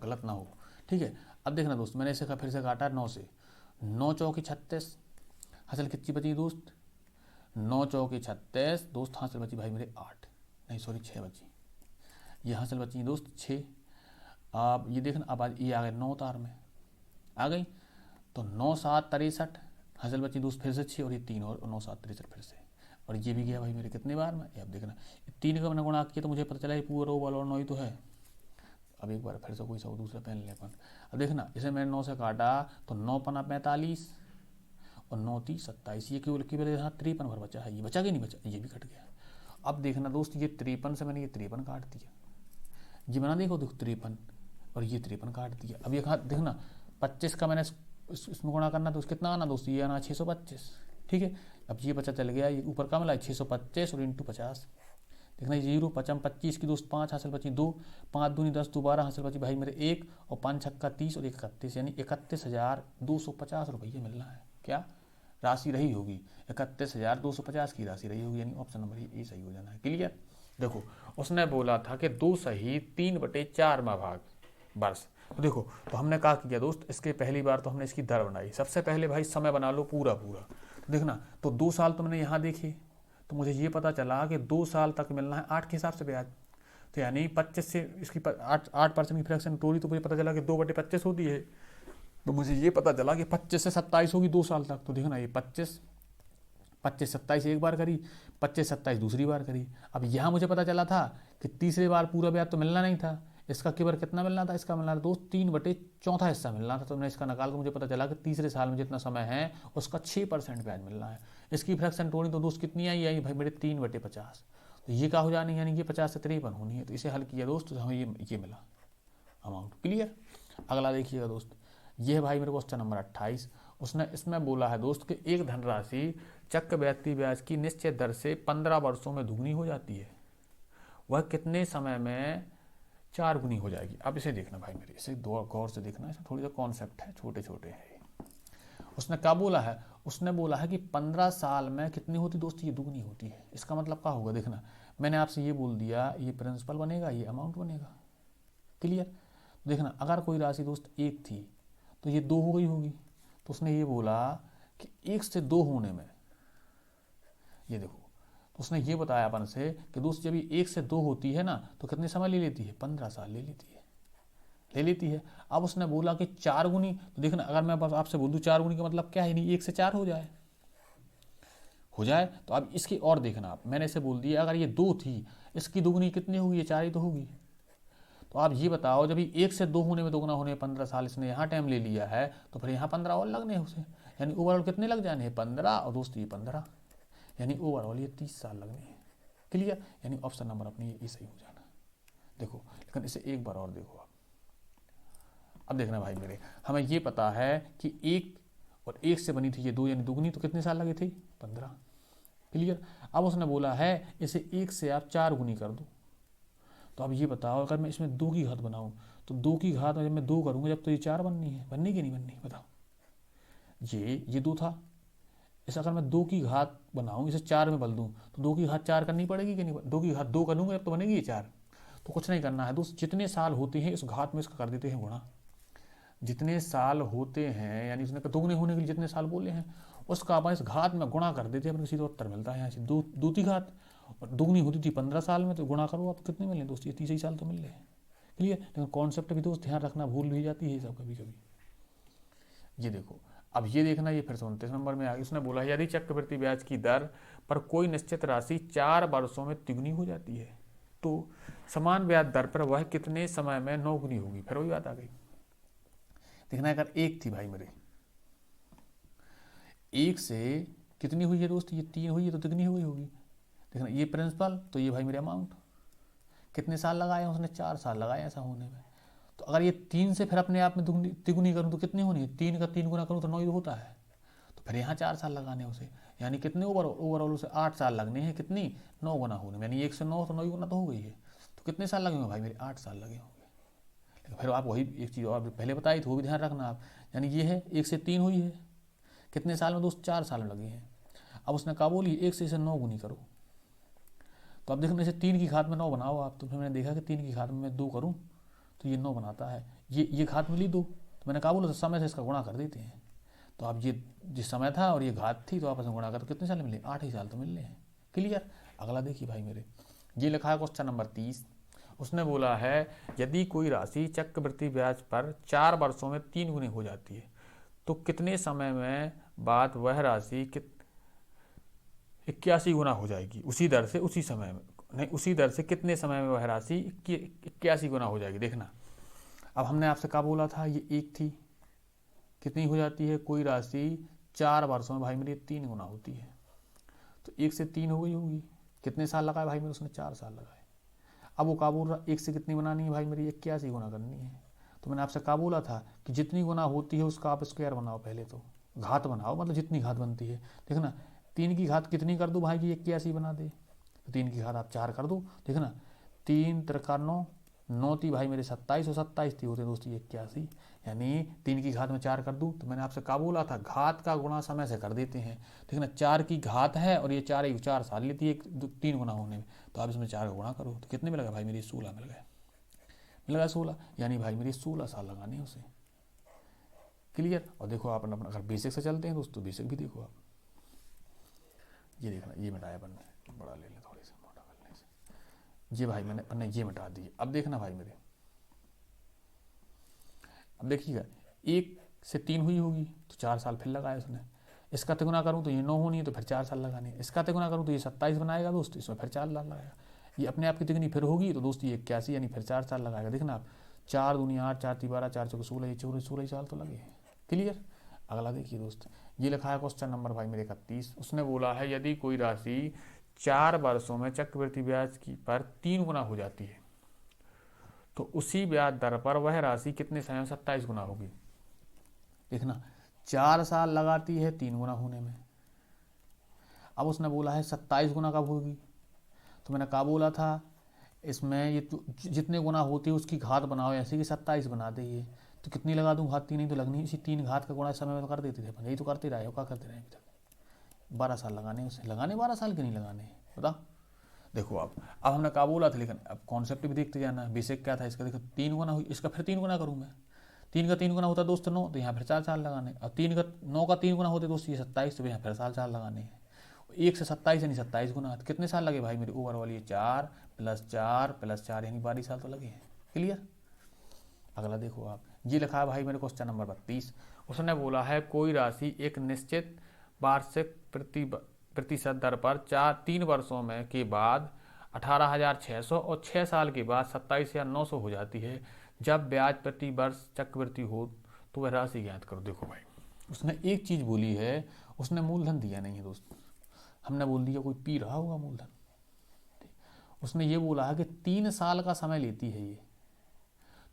गलत ना हो, ठीक है। अब देखना दोस्त, मैंने इसे फिर से काटा 9 से, 9 चौके 36, हासिल कितनी बची दोस्त, 9 चौके 36 दोस्त, हासिल बची भाई मेरे 8, नहीं सॉरी 6 बची, ये हासिल बची दोस्त 6। अब ये देखना, अब आज ये आ गए 9 तार में आ गई, तो 9 7 63, हासिल बची दोस्त फिर से 6, और ये 3 और 9 7 63 फिर से, और ये भी गया भाई मेरे कितने बार में, अब देखना 3 का मैंने गुणा किया, तो मुझे पता चला ये पूरा वाला और 9 ही तो है। अब एक बार फिर से कोई सा दूसरा पेन ले अपन, अब देखना इसे मैंने 9 से काटा, तो 9 पना 45, और 9 30 27, ये केवल 53 भर बचा है, ये बचा कि नहीं बचा, ये भी कट गया। अब देखना दोस्त, ये 53 से मैंने ये 53 काट दिया, ये बना देखो 53, और ये 53 काट दिया। अब ये देखना 25 का मैंने इसमें गुणा करना, तो कितना आना दोस्त, ये आना 625, ठीक है। अब ये बचा चल गया, ये ऊपर का मिला 625 और इंटू 50, देखना 0 5 25 की दोस्त 5, हासिल बची 2, 5 दूनी 10 दोबारा, हासिल बची भाई मेरे 1, और 5 छक्का 30, और 31, यानी 31,250 रुपये मिलना है, क्या राशि रही होगी, 31,250 की राशि रही होगी, यानी ऑप्शन नंबर ए सही हो जाना है। क्लियर। देखो उसने बोला था कि 2 सहित 3/4 में भाग वर्ष। तो देखो, तो हमने क्या किया दोस्त, इसके पहली बार तो हमने इसकी दर बनाई। सबसे पहले भाई समय बना लो पूरा पूरा। तो देखना, तो 2 साल तो मैंने यहाँ देखे, तो मुझे ये पता चला कि 2 साल तक मिलना है 8 के हिसाब से ब्याज। तो यानी 25 से इसकी 8% की फ्रैक्शन तोड़ी, तो मुझे पता चला कि 2/25 होती है। तो मुझे ये पता चला कि 25 से 27 होगी 2 साल तक। तो देखना, ये 25 27 एक बार करी, 25 27 दूसरी बार करी। अब यहाँ मुझे पता चला था कि तीसरी बार पूरा ब्याज तो मिलना नहीं था, इसका केवल कितना मिलना था, इसका मिलना था दोस्त 3/4 हिस्सा मिलना था। तो मैंने इसका निकाल कर मुझे पता चला कि तीसरे साल में जितना समय है उसका 6% ब्याज मिलना है। इसकी फ्रैक्शन तोड़ी तो दोस्त कितनी आई भाई मेरे 3/50। तो ये क्या हो जानी, यानी ये 50 से 53 होनी है। तो इसे हल किया दोस्त, तो हमें ये मिला अमाउंट। क्लियर। अगला देखिएगा दोस्त, ये है भाई मेरे क्वेश्चन नंबर 28। उसने इसमें बोला है दोस्त कि एक धनराशि चक्रवृद्धि ब्याज की निश्चित दर से 15 वर्षों में दुगनी हो जाती है, वह कितने समय में 4 गुनी हो जाएगी। अब इसे देखना भाई मेरे, इसे गौर से देखना, इसमें थोड़ी सा कॉन्सेप्ट है, छोटे छोटे हैं। उसने क्या बोला है, उसने बोला है कि 15 साल में कितनी होती दोस्त, ये दुगनी होती है। इसका मतलब क्या होगा, देखना मैंने आपसे ये बोल दिया, ये प्रिंसिपल बनेगा, ये अमाउंट बनेगा। क्लियर। देखना, अगर कोई राशि दोस्त 1 थी तो ये 2 हो गई होगी। तो उसने ये बोला कि 1 से 2 होने में, ये देखो, तो उसने ये बताया अपन से कि दोस्त जब ये 1 से 2 होती है ना, तो कितने समय ले लेती है, 15 साल ले लेती है। अब उसने बोला कि 4 गुनी, तो देखना अगर मैं आपसे बोल दूं 4 गुनी का मतलब क्या है, नहीं 1 से 4 हो जाए। तो अब इसकी और देखना आप, मैंने इसे बोल दिया अगर ये 2 थी, इसकी दुगनी कितनी होगी, ये 4 ही तो होगी। तो आप ये बताओ, जब ये 1 से 2 होने में दोगुना होने में 15 साल इसने यहाँ टाइम ले लिया है, तो फिर यहाँ 15 और लगने हैं उसे, यानी ओवरऑल कितने लग जाने हैं, 15 और दोस्त ये 15, यानी ओवरऑल ये 30 साल लगने हैं। क्लियर। यानी ऑप्शन नंबर अपनी ये सही हो जाना। देखो लेकिन इसे एक बार और देखो आप। अब देखना भाई मेरे, हमें ये पता है कि 1 और 1 से बनी थी ये 2, यानी दुगनी, तो कितने साल लगे थे, 15। क्लियर। अब उसने बोला है इसे 1 से आप 4 गुनी कर दो। तो अब ये बताओ, अगर मैं इसमें 2 की घात बनाऊं, तो 2 की घात में जब मैं 2 करूंगा, जब तो ये 4 बननी कि नहीं बननी, बताओ। ये 2 था, इसे अगर मैं 2 की घात बनाऊं, इसे 4 में बदल दूं, तो 2 की घात 4 करनी पड़ेगी कि नहीं, 2 की घात 2 करूंगा जब तो बनेगी ये 4। तो कुछ नहीं करना है दोस्त, जितने साल होते हैं इस घात में इसका कर देते हैं गुणा। जितने साल होते हैं, यानी उसने दोगुने होने के लिए जितने साल बोले हैं, उसका अपन इस घात में गुणा कर देते हैं, अपने सीधा उत्तर मिलता है यहाँ से 2 की घात। और दुगनी होती थी 15 साल में, तो गुणा करो आप, कितने मिले दोस्त, ये 30 ही साल तो मिल रहे हैं। क्लियर। लेकिन कॉन्सेप्ट भी दोस्त ध्यान रखना, भूल भी जाती है सब कभी कभी। ये देखो, अब ये देखना, ये फिर 29 नंबर में आ गई। उसने बोला यदि चक्रवृद्धि ब्याज की दर पर कोई निश्चित राशि 4 वर्षों में तिगुनी हो जाती है, तो समान ब्याज दर पर वह कितने समय में 9 गुनी होगी। फिर वही बात आ गई। देखना, अगर 1 थी भाई मेरे, 1 से कितनी हुई है दोस्त, ये 3 हुई है, तो तिगुनी हुई होगी। देखना, ये प्रिंसिपल, तो ये भाई मेरे अमाउंट। कितने साल लगाए उसने, 4 साल लगाए ऐसा होने में। तो अगर ये 3 से फिर अपने आप में तिगुनी करूँ तो कितनी होनी है, 3 का 3 गुना करूँ तो 9 ही होता है। तो फिर यहाँ 4 साल लगाने उसे, यानी कितने ओवरऑल उसे 8 साल लगने हैं, कितनी 9 गुना होने में, यानी 1 से 9 तो 9 गुना तो हो गई है। तो कितने साल लगेंगे भाई मेरे, 8 साल लगे होंगे। लेकिन फिर आप वही एक चीज़ और पहले बताई थी, वो भी ध्यान रखना आप, यानी ये है 1 से 3 हुई है, कितने साल में दोस्त, 4 साल में लगे हैं। अब उसने कहा बोली 1 से इसे 9 गुनी करो। तो अब देखो, इसे 3 की घात में 9 बनाओ आप। तो फिर मैंने देखा कि 3 की घात में मैं 2 करूँ तो ये 9 बनाता है। ये घात मिली 2, तो मैंने कहा बोला तो समय से इसका गुणा कर देते हैं। तो अब ये जिस समय था और ये घात थी, तो आपस में गुणा कर, तो कितने साल मिले, 8 ही साल तो मिल रहे हैं। क्लियर। अगला देखिए भाई मेरे, ये लिखा है क्वेश्चन नंबर 30। उसने बोला है यदि कोई राशि चक्रवृद्धि ब्याज पर 4 वर्षों में 3 गुनी हो जाती है, तो कितने समय में बाद वह राशि 81 गुना हो जाएगी, उसी दर से उसी समय में, नहीं उसी दर से कितने समय में वह राशि 81 गुना हो जाएगी। देखना, अब हमने आपसे क्या बोला था, ये 1 थी, कितनी हो जाती है, कोई राशि 4 वर्षों में भाई मेरी 3 गुना होती है। तो 1 से 3 हो गई होगी, कितने साल लगाए भाई मेरे, उसने 4 साल लगाए। अब वो क्या बोल रहा, 1 से कितनी बनानी है भाई मेरी, 81 गुना करनी है। तो मैंने आपसे क्या बोला था कि जितनी गुना होती है उसका आप स्क्वायर बनाओ, पहले तो घात बनाओ, मतलब जितनी घात बनती है। देखना, 3 की घात कितनी कर दो भाई की 81 बना दे, तो 3 की घात आप 4 कर दो। देखना, 3 त्रिका 9, 9 थी भाई मेरे 27 और 27 थी होते दोस्तों 81, यानी 3 की घात में 4 कर दूं तो मैंने आपसे क्या बोला था, घात का गुणा समय से कर देते हैं। देखना 4 की घात है और ये 4 साल लेती है 3 गुना होने में, तो आप इसमें 4 का गुणा करो तो कितने मिलेगा भाई मेरी 16 मिल गया 16, यानी भाई मेरी 16 साल लगाने उसे। क्लियर। और देखो आप अपना अगर बेसिक से चलते हैं दोस्तों, बेसिक भी देखो आप, ये देखना ये मिटाया अपन ने, बड़ा ले लें थोड़ी सी मोटा करने से, ये भाई मैंने अपन ने ये मिटा दी। अब देखना भाई मेरे, अब देखिएगा 1 से 3 हुई होगी तो 4 साल फिर लगाया उसने, इसका तिगुना करूँ तो ये 9 होनी है तो फिर 4 साल लगाने, इसका तिगुना करूँ तो ये 27 बनाएगा दोस्त, इसमें फिर 4 साल लगाएगा, ये अपने आप की तिगुनी फिर होगी तो दोस्त ये 81 यानी फिर 4 साल लगाएगा। देखना आप 4 दूनी 8, 4 ती 12, 4 चौके 16, ये 16 साल तो लगे। क्लियर। अगला देखिए दोस्त, ये लिखा है क्वेश्चन नंबर भाई मेरे 31, उसने बोला है यदि कोई राशि 4 वर्षों में चक्रवृद्धि ब्याज की पर 3 गुना हो जाती है तो उसी ब्याज दर पर वह राशि कितने समय में 27 गुना होगी। देखना 4 साल लगाती है 3 गुना होने में, अब उसने बोला है 27 गुना कब होगी, तो मैंने कहा बोला था इसमें ये जितने गुना होती है उसकी घात बनाओ ऐसे कि 27 बना दे, ये तो कितनी लगा दूँ, घात 3 ही तो लगनी, इसी 3 घात का गुणा समय में तो कर देते थे अपन, यही तो करते रहे हो, क्या करते रहे अभी तक। 12 साल लगाने उसे, लगाने 12 साल के नहीं लगाने, बता। देखो अब हमने कहा बोला था, लेकिन अब कॉन्सेप्ट भी देखते जाना, बेसिक क्या था इसका, देखो 3 गुना हुई, इसका फिर 3 गुना करूँ मैं, 3 का 3 गुना होता दोस्त 9, तो यहाँ फिर 4 साल लगाने, अब 9 का 3 गुना होते दोस्त ये 27, तो यहाँ फिर 4 लगाने हैं, 1 से 27 यानी 27 गुना, तो कितने साल लगे भाई मेरे ओवरऑल, ये 4 + 4 + 4 यानी 12 साल तो लगे हैं। क्लियर। अगला देखो आप, ये लिखा है भाई मेरे क्वेश्चन नंबर 32, उसने बोला है कोई राशि एक निश्चित वार्षिक प्रतिशत दर पर 3 वर्षों में के बाद 18,600 और 6 साल के बाद 27,900 हो जाती है, जब ब्याज प्रति वर्ष चक्रवृद्धि हो तो वह राशि ज्ञात करो। देखो भाई उसने एक चीज़ बोली है, उसने मूलधन दिया नहीं है दोस्त, हमने बोल दिया कोई पी रहा होगा मूलधन, उसने ये बोला है कि 3 साल का समय लेती है ये,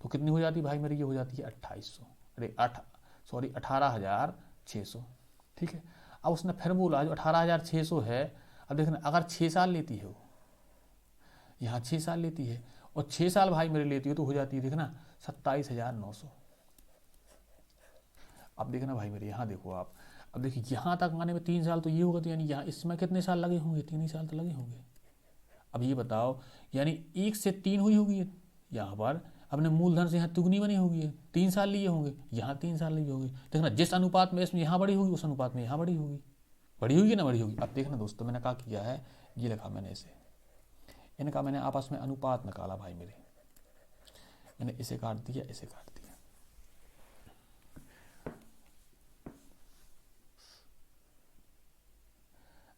तो कितनी हो जाती है भाई मेरी, ये हो जाती है 2800, अरे 18,600। ठीक है। अब उसने फिर बोला जो 18,600 है, अब देखना अगर 6 साल लेती है वो, यहाँ 6 साल लेती है और 6 साल भाई मेरे लेती है तो हो जाती है देखना 27,900। अब देखना भाई मेरे यहाँ देखो आप, अब देखिए यहाँ तक आने में 3 साल तो ये होगा, तो यानी यहाँ इसमें कितने साल लगे होंगे, 3 ही साल तो लगे होंगे। अब ये बताओ यानी 1 से 3 हुई होगी यहाँ पर, अपने मूलधन से यहाँ दुगनी बनी होगी, 3 साल लिए होंगे, यहाँ 3 साल लिए होगी, देखना जिस अनुपात में इसमें यहाँ बड़ी होगी उस अनुपात में यहाँ बड़ी होगी ना बड़ी होगी। अब देखना दोस्तों मैंने क्या किया है, ये लिखा मैंने इसे, इनका मैंने आपस में अनुपात निकाला भाई मेरे, मैंने इसे काट दिया इसे काट दिया,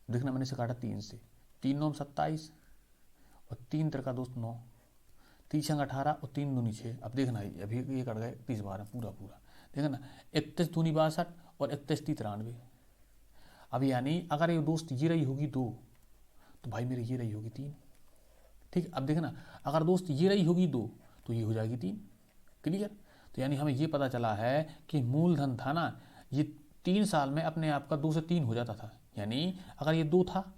देखना मैंने इसे काटा 3 से, 3 9 27 और 3 3 का दोस्त 9, 3 18 और 3 दूनी 6। अब देखना अभी ये कट गए 31 12 पूरा देखना 31 दूनी 62 और 31 ती 93। अब यानी अगर ये दोस्त ये रही होगी 2 तो भाई मेरी ये रही होगी 3। ठीक। अब देखना अगर दोस्त ये रही होगी 2 तो ये हो जाएगी 3। क्लियर। तो यानी हमें ये पता चला है कि मूलधन था ना ये 3 साल में अपने आप का 2 से 3 हो जाता था, यानी अगर ये 2 था,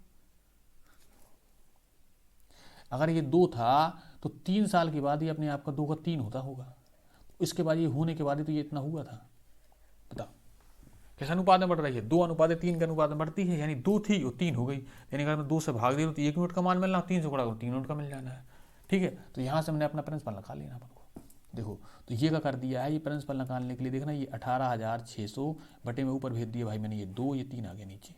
अगर ये 2 था तो 3 साल के बाद ये अपने आप का 2 का 3 होता होगा, तो इसके बाद ये होने के बाद ही तो ये इतना हुआ था। बताओ किस अनुपात में बढ़ रही है, 2:3 के अनुपात में बढ़ती है, यानी 2 थी और 3 हो गई, यानी अगर मैं 2 से भाग दे तो 1 यूनिट का मान मिलना, 3 से गुणा करो 3 यूनिट का मिल जाना है। ठीक है। तो यहाँ से हमने अपना प्रिंसिपल निकाल लेना अपन को। देखो तो ये क्या कर दिया है, ये प्रिंसिपल निकालने के लिए देखना ये 18,600 बटे में ऊपर भेज दिया भाई मैंने ये 2, ये 3 आ गया नीचे।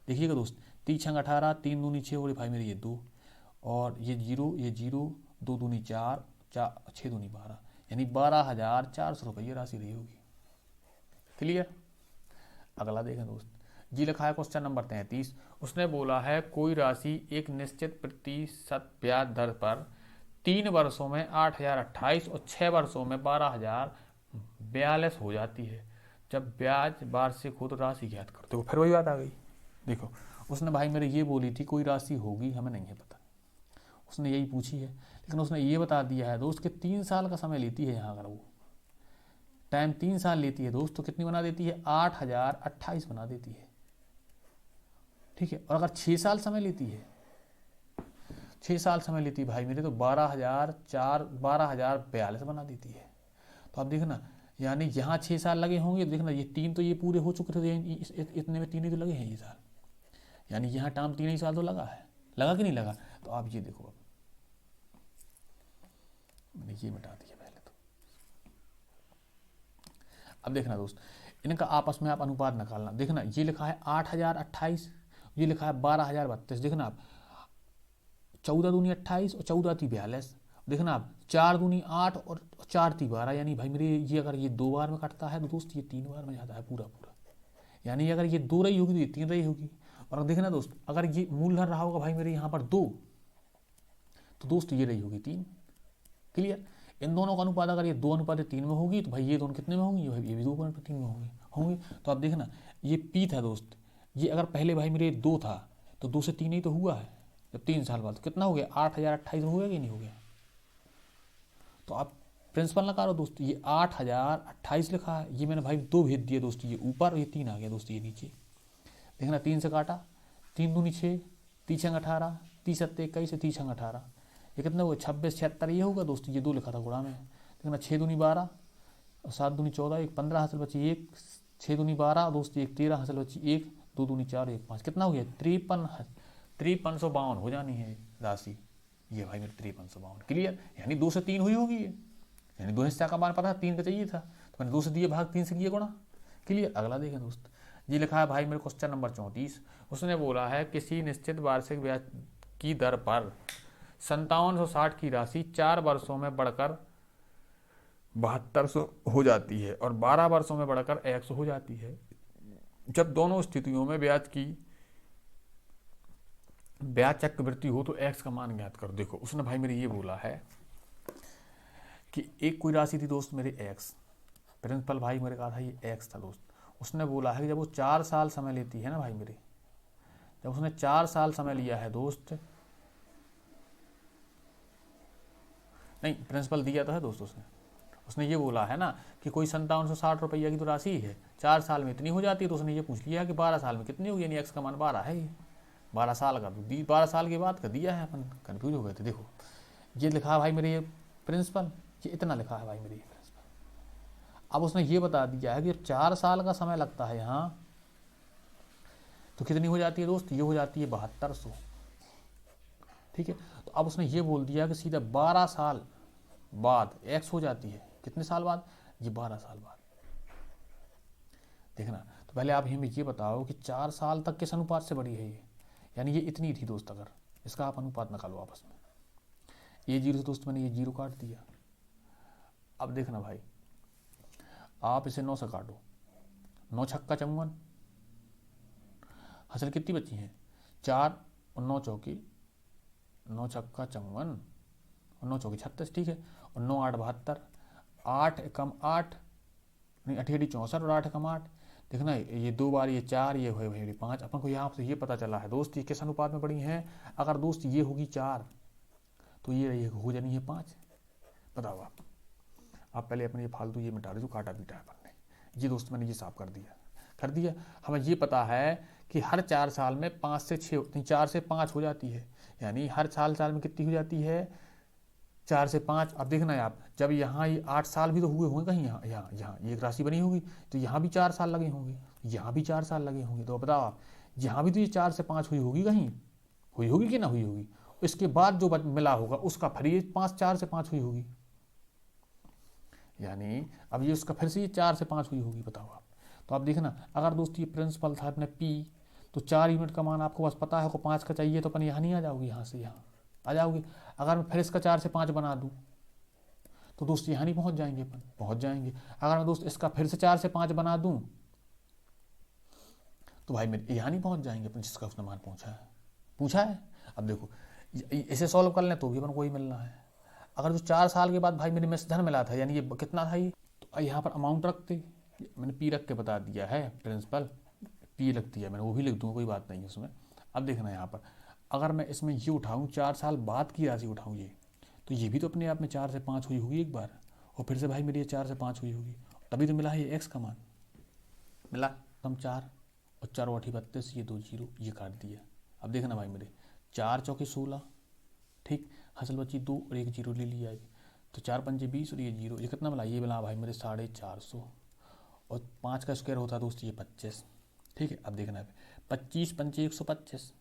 देखिएगा दोस्त 3 6 18, 3 दूनी 6 और भाई मेरे ये 2 और ये 0 2 दूनी 4 6 दूनी 12, यानी 12,400 रुपये राशि रही होगी। क्लियर। अगला देखें दोस्त, जी लिखा है क्वेश्चन नंबर 33, उसने बोला है कोई राशि एक निश्चित प्रतिशत ब्याज दर पर 3 वर्षों में 8,028 और 6 वर्षों में 12,042 हो जाती है, जब ब्याज वार्षिक हो तो राशि ज्ञात करो। देखो फिर वही बात आ गई। देखो उसने भाई मेरे ये बोली थी कोई राशि होगी, हमें नहीं है पता, उसने यही पूछी है, लेकिन उसने ये बता दिया है दोस्त कि 3 साल का समय लेती है, यहाँ अगर वो टाइम 3 साल लेती है दोस्त तो कितनी बना देती है 8,028 बना देती है। ठीक है। और अगर 6 साल समय लेती है 6 साल समय लेती है भाई मेरे, तो 12,042 बना देती है। तो आप देखना, यानी यहाँ 6 साल लगे होंगे, देखना ये 3 तो ये पूरे हो चुके थे, इतने में 3 ही तो लगे हैं ये साल, यानी यहाँ टाइम 3 ही साल तो लगा है, लगा कि नहीं लगा। तो आप ये देखो, अब मैंने ये मिटा दिया पहले तो। अब देखना दोस्त, इनका आपस में आप अनुपात निकालना। देखना ये लिखा है 8,028, ये लिखा है 12,032। देखना आप 14 दूनी 28 और 14 ती 42। देखना आप 4 दूनी 8 और 4 ती 12, यानी भाई मेरे ये अगर ये 2 बार में कटता है तो दोस्त ये 3 बार में जाता है पूरा पूरा, यानी अगर ये 2 रही होगी तो ये 3 रही होगी। और देखना दोस्त, अगर ये मूलधन रहा होगा भाई मेरे यहाँ पर 2, तो दोस्त ये रही होगी 3। क्लियर। इन दोनों का अनुपात अगर ये 2:3 में होगी तो भाई ये दोनों कितने में होंगी, ये भी 2:3 में होंगे। तो आप देखना ये पी था दोस्त, ये अगर पहले भाई मेरे 2 था तो 2 से 3 ही तो हुआ है, जब 3 साल बाद तो कितना हो गया 8,028 हो गया कि नहीं हो गया। तो आप प्रिंसिपल लगा दोस्त, ये 8,028 लिखा है, ये मैंने भाई 2 भेज दिए दोस्त, ये ऊपर और ये 3 आ गया दोस्त ये नीचे। देखना 3 से काटा, 3 दूनी 6, 3 छंग 18, 30 सत्ते 21 से 30 छंग 18, ये कितना हुआ 26 76 ये होगा दोस्त, ये 2 लिखा था गुणा में। देखना 6 दूनी 12 और 7 दूनी 14, 1 15 हासिल बची 1, 6 दूनी 12 दोस्त 1 13 हासिल बची 1, 2 दूनी 4 1 5, कितना हो गया 53,552 हो जानी है राशि, ये भाई मेरे 5352। क्लियर। यानी 2 से 3 हुई होगी ये, यानी 2 हिस्सा का मान पता था 3 का चाहिए था, तो मैंने 2 से दिए भाग 3 से किए गुणा। क्लियर। अगला देखें दोस्त, ये लिखा है भाई मेरे क्वेश्चन नंबर 34, उसने बोला है किसी निश्चित वार्षिक ब्याज की दर पर 5760 की राशि 4 वर्षों में बढ़कर 7200 हो जाती है और 12 वर्षों में बढ़कर 100 हो जाती है। जब दोनों स्थितियों में ब्याज चक्रवृद्धि हो तो x का मान ज्ञात कर। देखो उसने भाई मेरे ये बोला है कि एक कोई राशि थी दोस्त मेरे x, प्रिंसिपल भाई मेरे कहा था ये x था दोस्त। उसने बोला है कि जब वो 4 साल समय लेती है ना भाई मेरे, जब उसने 4 साल समय लिया है दोस्त, नहीं प्रिंसिपल दिया तो है दोस्त उसने ये बोला है ना कि कोई 5760 रुपया की तो राशि है, 4 साल में इतनी हो जाती है, तो उसने ये पूछ लिया कि 12 साल में कितनी होगी, यानी एक्स का मान 12 है, ये 12 साल का, 12 साल के बाद का दिया है, अपन कन्फ्यूज हो गए थे। देखो ये लिखा है भाई मेरे ये प्रिंसिपल, ये इतना लिखा है भाई मेरे ये प्रिंसिपल। अब उसने ये बता दिया है कि 4 साल का समय लगता है यहाँ, तो कितनी हो जाती है दोस्त, ये हो जाती है 7200। ठीक है। तो अब उसने ये बोल दिया कि सीधा 12 साल बाद एक्स हो जाती है, कितने साल बाद, ये 12 साल बाद। देखना तो पहले आप हमें ये बताओ कि 4 साल तक किस अनुपात से बढ़ी है ये, यानी ये इतनी थी दोस्त, अगर इसका आप अनुपात निकालो आपस में, ये 0 दोस्त मैंने ये 0 काट दिया। अब देखना भाई आप इसे 9 से काटो, 9 छक्का 54, हासिल कितनी बची हैं 4 और 9 चौकी, 9 छक्का 54 और 9 चौकी 36, ठीक है, और 9 8 72, 8 कम 8 नहीं 8 64 और 8 कम 8। देखना ये 2 बार ये 4, ये हुए भाई 5। अपन को यहाँ से ये पता चला है दोस्त ये किस अनुपात में बढ़ी हैं, अगर दोस्त ये होगी 4 तो ये हो जानी है 5। बताओ आप पहले अपने ये फालतू ये मिटा दो जो काटा पीटा है अपन ने, ये दोस्त मैंने ये साफ कर दिया। हमें ये पता है कि हर 4 साल में 5 से 6 4 से 5 हो जाती है, यानी हर साल में कितनी हो जाती है 4 से 5। अब देखना है आप, जब यहाँ ये 8 साल भी तो हुए होंगे कहीं, यहाँ ये एक राशि बनी होगी, तो यहाँ भी 4 साल लगे होंगे, यहाँ भी 4 साल लगे होंगे। तो बताओ आप, यहाँ भी तो ये 4 से 5 हुई होगी, कहीं हुई होगी कि ना हुई होगी, इसके बाद जो मिला होगा उसका फिर ये 4 से 5 हुई होगी, यानी अब ये उसका फिर से ये 4 से 5 हुई होगी। बताओ आप। तो आप देखना अगर दोस्त ये प्रिंसिपल था अपने पी, तो 4 यूनिट का मान आपको बस पता है को 5 का चाहिए, तो अपन यहाँ नहीं आ जाओगी, यहाँ से यहाँ आ जाओगी। अगर मैं फिर इसका 4 से 5 बना दूँ तो दोस्त यहाँ नहीं पहुँच जाएंगे, अपन पहुँच जाएंगे। अगर मैं दोस्त इसका फिर से 4 से 5 बना दूँ तो भाई मेरे यहाँ नहीं पहुँच जाएंगे अपन, जिसका उसने मान पूछा है। अब देखो इसे सॉल्व कर लें तो भी अपन को ही मिलना है। अगर जो 4 साल के बाद भाई मेरे में धन मिला था, यानी ये कितना था ये, तो यहाँ पर अमाउंट रखते, मैंने पी रख के बता दिया है, प्रिंसिपल पी रख दिया मैंने, वो भी लिख दूँगा, कोई बात नहीं है उसमें। अब देखना यहाँ पर अगर मैं इसमें ये उठाऊँ 4 साल बाद की राशि उठाऊँ ये, तो ये भी तो अपने आप में 4 से 5 हुई होगी एक बार, और फिर से भाई मेरी ये 4 से 5 हुई होगी, तभी तो मिला है ये एक्स का मान मिला। हम 4 और 4 8 32, ये 2 0 ये काट दिया। अब देखना भाई मेरे 4 चौके 16 ठीक, हासिल बची 2 और एक जीरो ले लिया है, तो 4 पंजे 20 और ये जीरो, ये कितना मिला, ये मिला भाई मेरे 450, और 5 का स्क्वायर होता है दोस्त ये 25। ठीक है, अब देखना है 25 पंचे 125,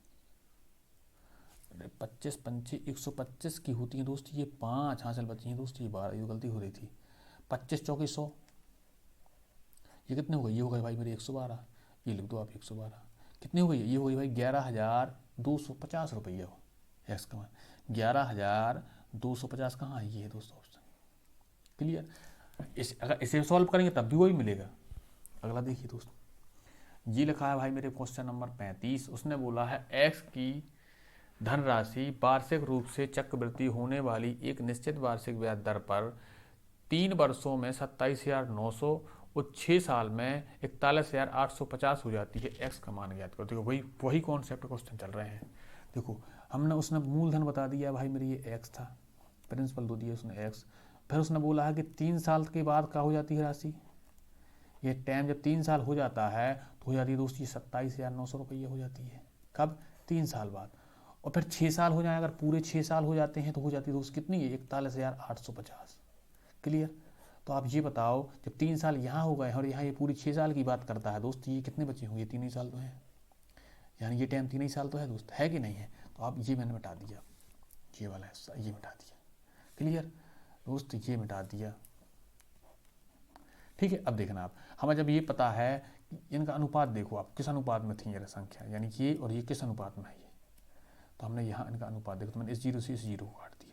25 पंचे 125 की होती है दोस्त ये 5 हासिल बची हैं दोस्त ये 12, ये गलती हो रही थी, 25 चौके 100, ये कितने हो गए, ये हो गए भाई मेरे 112, ये लिख दो आप 112, कितने हो गई, ये हो गई भाई 11,250 रुपये हो एक्स का मान, 11,250 कहाँ है, ये है दोस्तों ऑप्शन। क्लियर, अगर इसे सॉल्व करेंगे तब भी वही मिलेगा। अगला देखिए दोस्त, ये लिखा है भाई मेरे क्वेश्चन नंबर 35, उसने बोला है एक्स की धनराशि वार्षिक रूप से चक्रवृद्धि होने वाली एक निश्चित वार्षिक ब्याज दर पर 3 वर्षों में 27,900 और 6 साल में 41,850 हो जाती है, एक्स का मान ज्ञात करो। देखो वही कॉन्सेप्ट क्वेश्चन चल रहे हैं। देखो हमने उसने मूलधन बता दिया भाई मेरी ये एक्स था, प्रिंसिपल दो दिया उसने एक्स, फिर उसने बोला है कि 3 साल के बाद क्या हो जाती है राशि, ये टाइम जब 3 साल हो जाता है तो हो जाती है दोस्त ये 27,900 रुपये हो जाती है, कब, 3 साल बाद, और फिर 6 साल हो जाए, अगर पूरे 6 साल हो जाते हैं तो हो जाती है दोस्त कितनी है, 41,850। क्लियर, तो आप ये बताओ जब 3 साल यहाँ हो गए और यहाँ ये पूरी 6 साल की बात करता है दोस्त, ये कितने बचे होंगे, 3 ही साल तो हैं, यानी ये टाइम 3 ही साल तो है दोस्त, है कि नहीं है। तो आप ये मैंने मिटा दिया, ये वाला हिस्सा ये मिटा दिया। क्लियर दोस्त, ये मिटा दिया। ठीक है, अब देखना आप, हमें जब ये पता है कि इनका अनुपात देखो आप किस अनुपात में थी ये संख्या, यानी ये और ये किस अनुपात में है ये, तो हमने यहाँ इनका अनुपात देखो, तो मैंने इस जीरो से इस जीरो को काट दिया।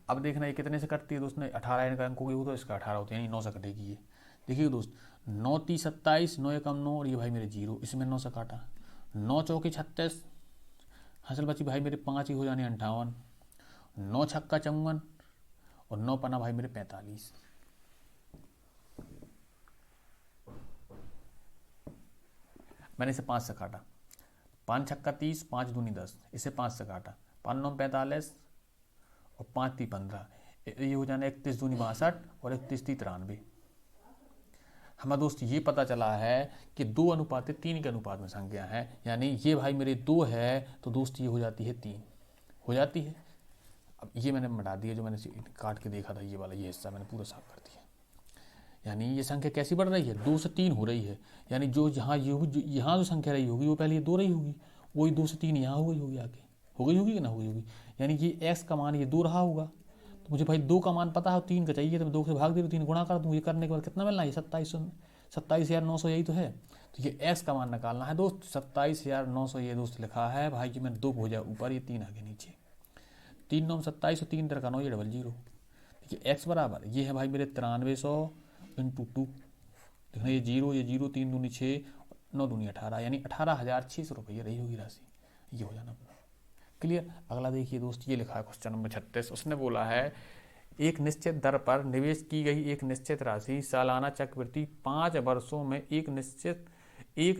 अब देखना ये कितने से कटती है दोस्त, ने 18 इनका अंक होगी तो इसका 18 होता है, यानी 9 से कटेगी ये। देखिए दोस्त 9 30 27, 9 एकम 9 और ये भाई मेरे जीरो, इसमें 9 से काटा, 9 चौके 36, हासिल बची भाई मेरे 5 ही हो जाने 58, 9 छक्का 54 और 9 पना भाई मेरे 45। मैंने इसे 5 से काटा, 5 छक्का 30, 5 दूनी 10, इसे 5 से काटा, 5 9 45 और 5 3 15, ये हो जाना 31 दूनी 62 और 31 3 93। हमें दोस्त ये पता चला है कि 2 अनुपात 3 के अनुपात में संख्या है, यानी ये भाई मेरे 2 है तो दोस्त ये हो जाती है 3 हो जाती है। अब ये मैंने मिटा दिया, जो मैंने काट के देखा था ये वाला, ये हिस्सा मैंने पूरा साफ कर दिया, यानी ये संख्या कैसी बढ़ रही है, 2 से 3 हो रही है, यानी जो यहाँ यहाँ जो संख्या रही होगी वो पहले ये 2 रही होगी, वही 2 से 3 यहाँ हो गई होगी, आगे हो गई होगी कि ना हो गई होगी, यानी कि एक्स का मान ये 2 रहा होगा, तो मुझे भाई 2 का मान पता है, 3 का चाहिए, तो मैं 2 से भाग दे दूँ, 3 गुणा कर दूँ, ये करने के बाद कितना मिलना है, 27,900 यही तो है। तो ये एक्स का मान निकालना है दोस्त, 27,900 ये दोस्त लिखा है भाई जी, मैंने 2 हो जाए ऊपर, ये 3 आगे नीचे, 3 9 27 और 3 3 का 9, ये डबल जीरो। देखिए एक्स बराबर ये है भाई मेरे 9300 इंटू 2, देखना ये जीरो 3 दूनी 6 9 दूनी 18, यानी 18,600 रुपये रही होगी राशि, ये हो जाना। क्लियर, अगला देखिए दोस्त, ये लिखा है क्वेश्चन नंबर 36, उसने बोला है एक निश्चित दर पर निवेश की गई एक निश्चित राशि सालाना चक्रवृद्धि 5 वर्षों में एक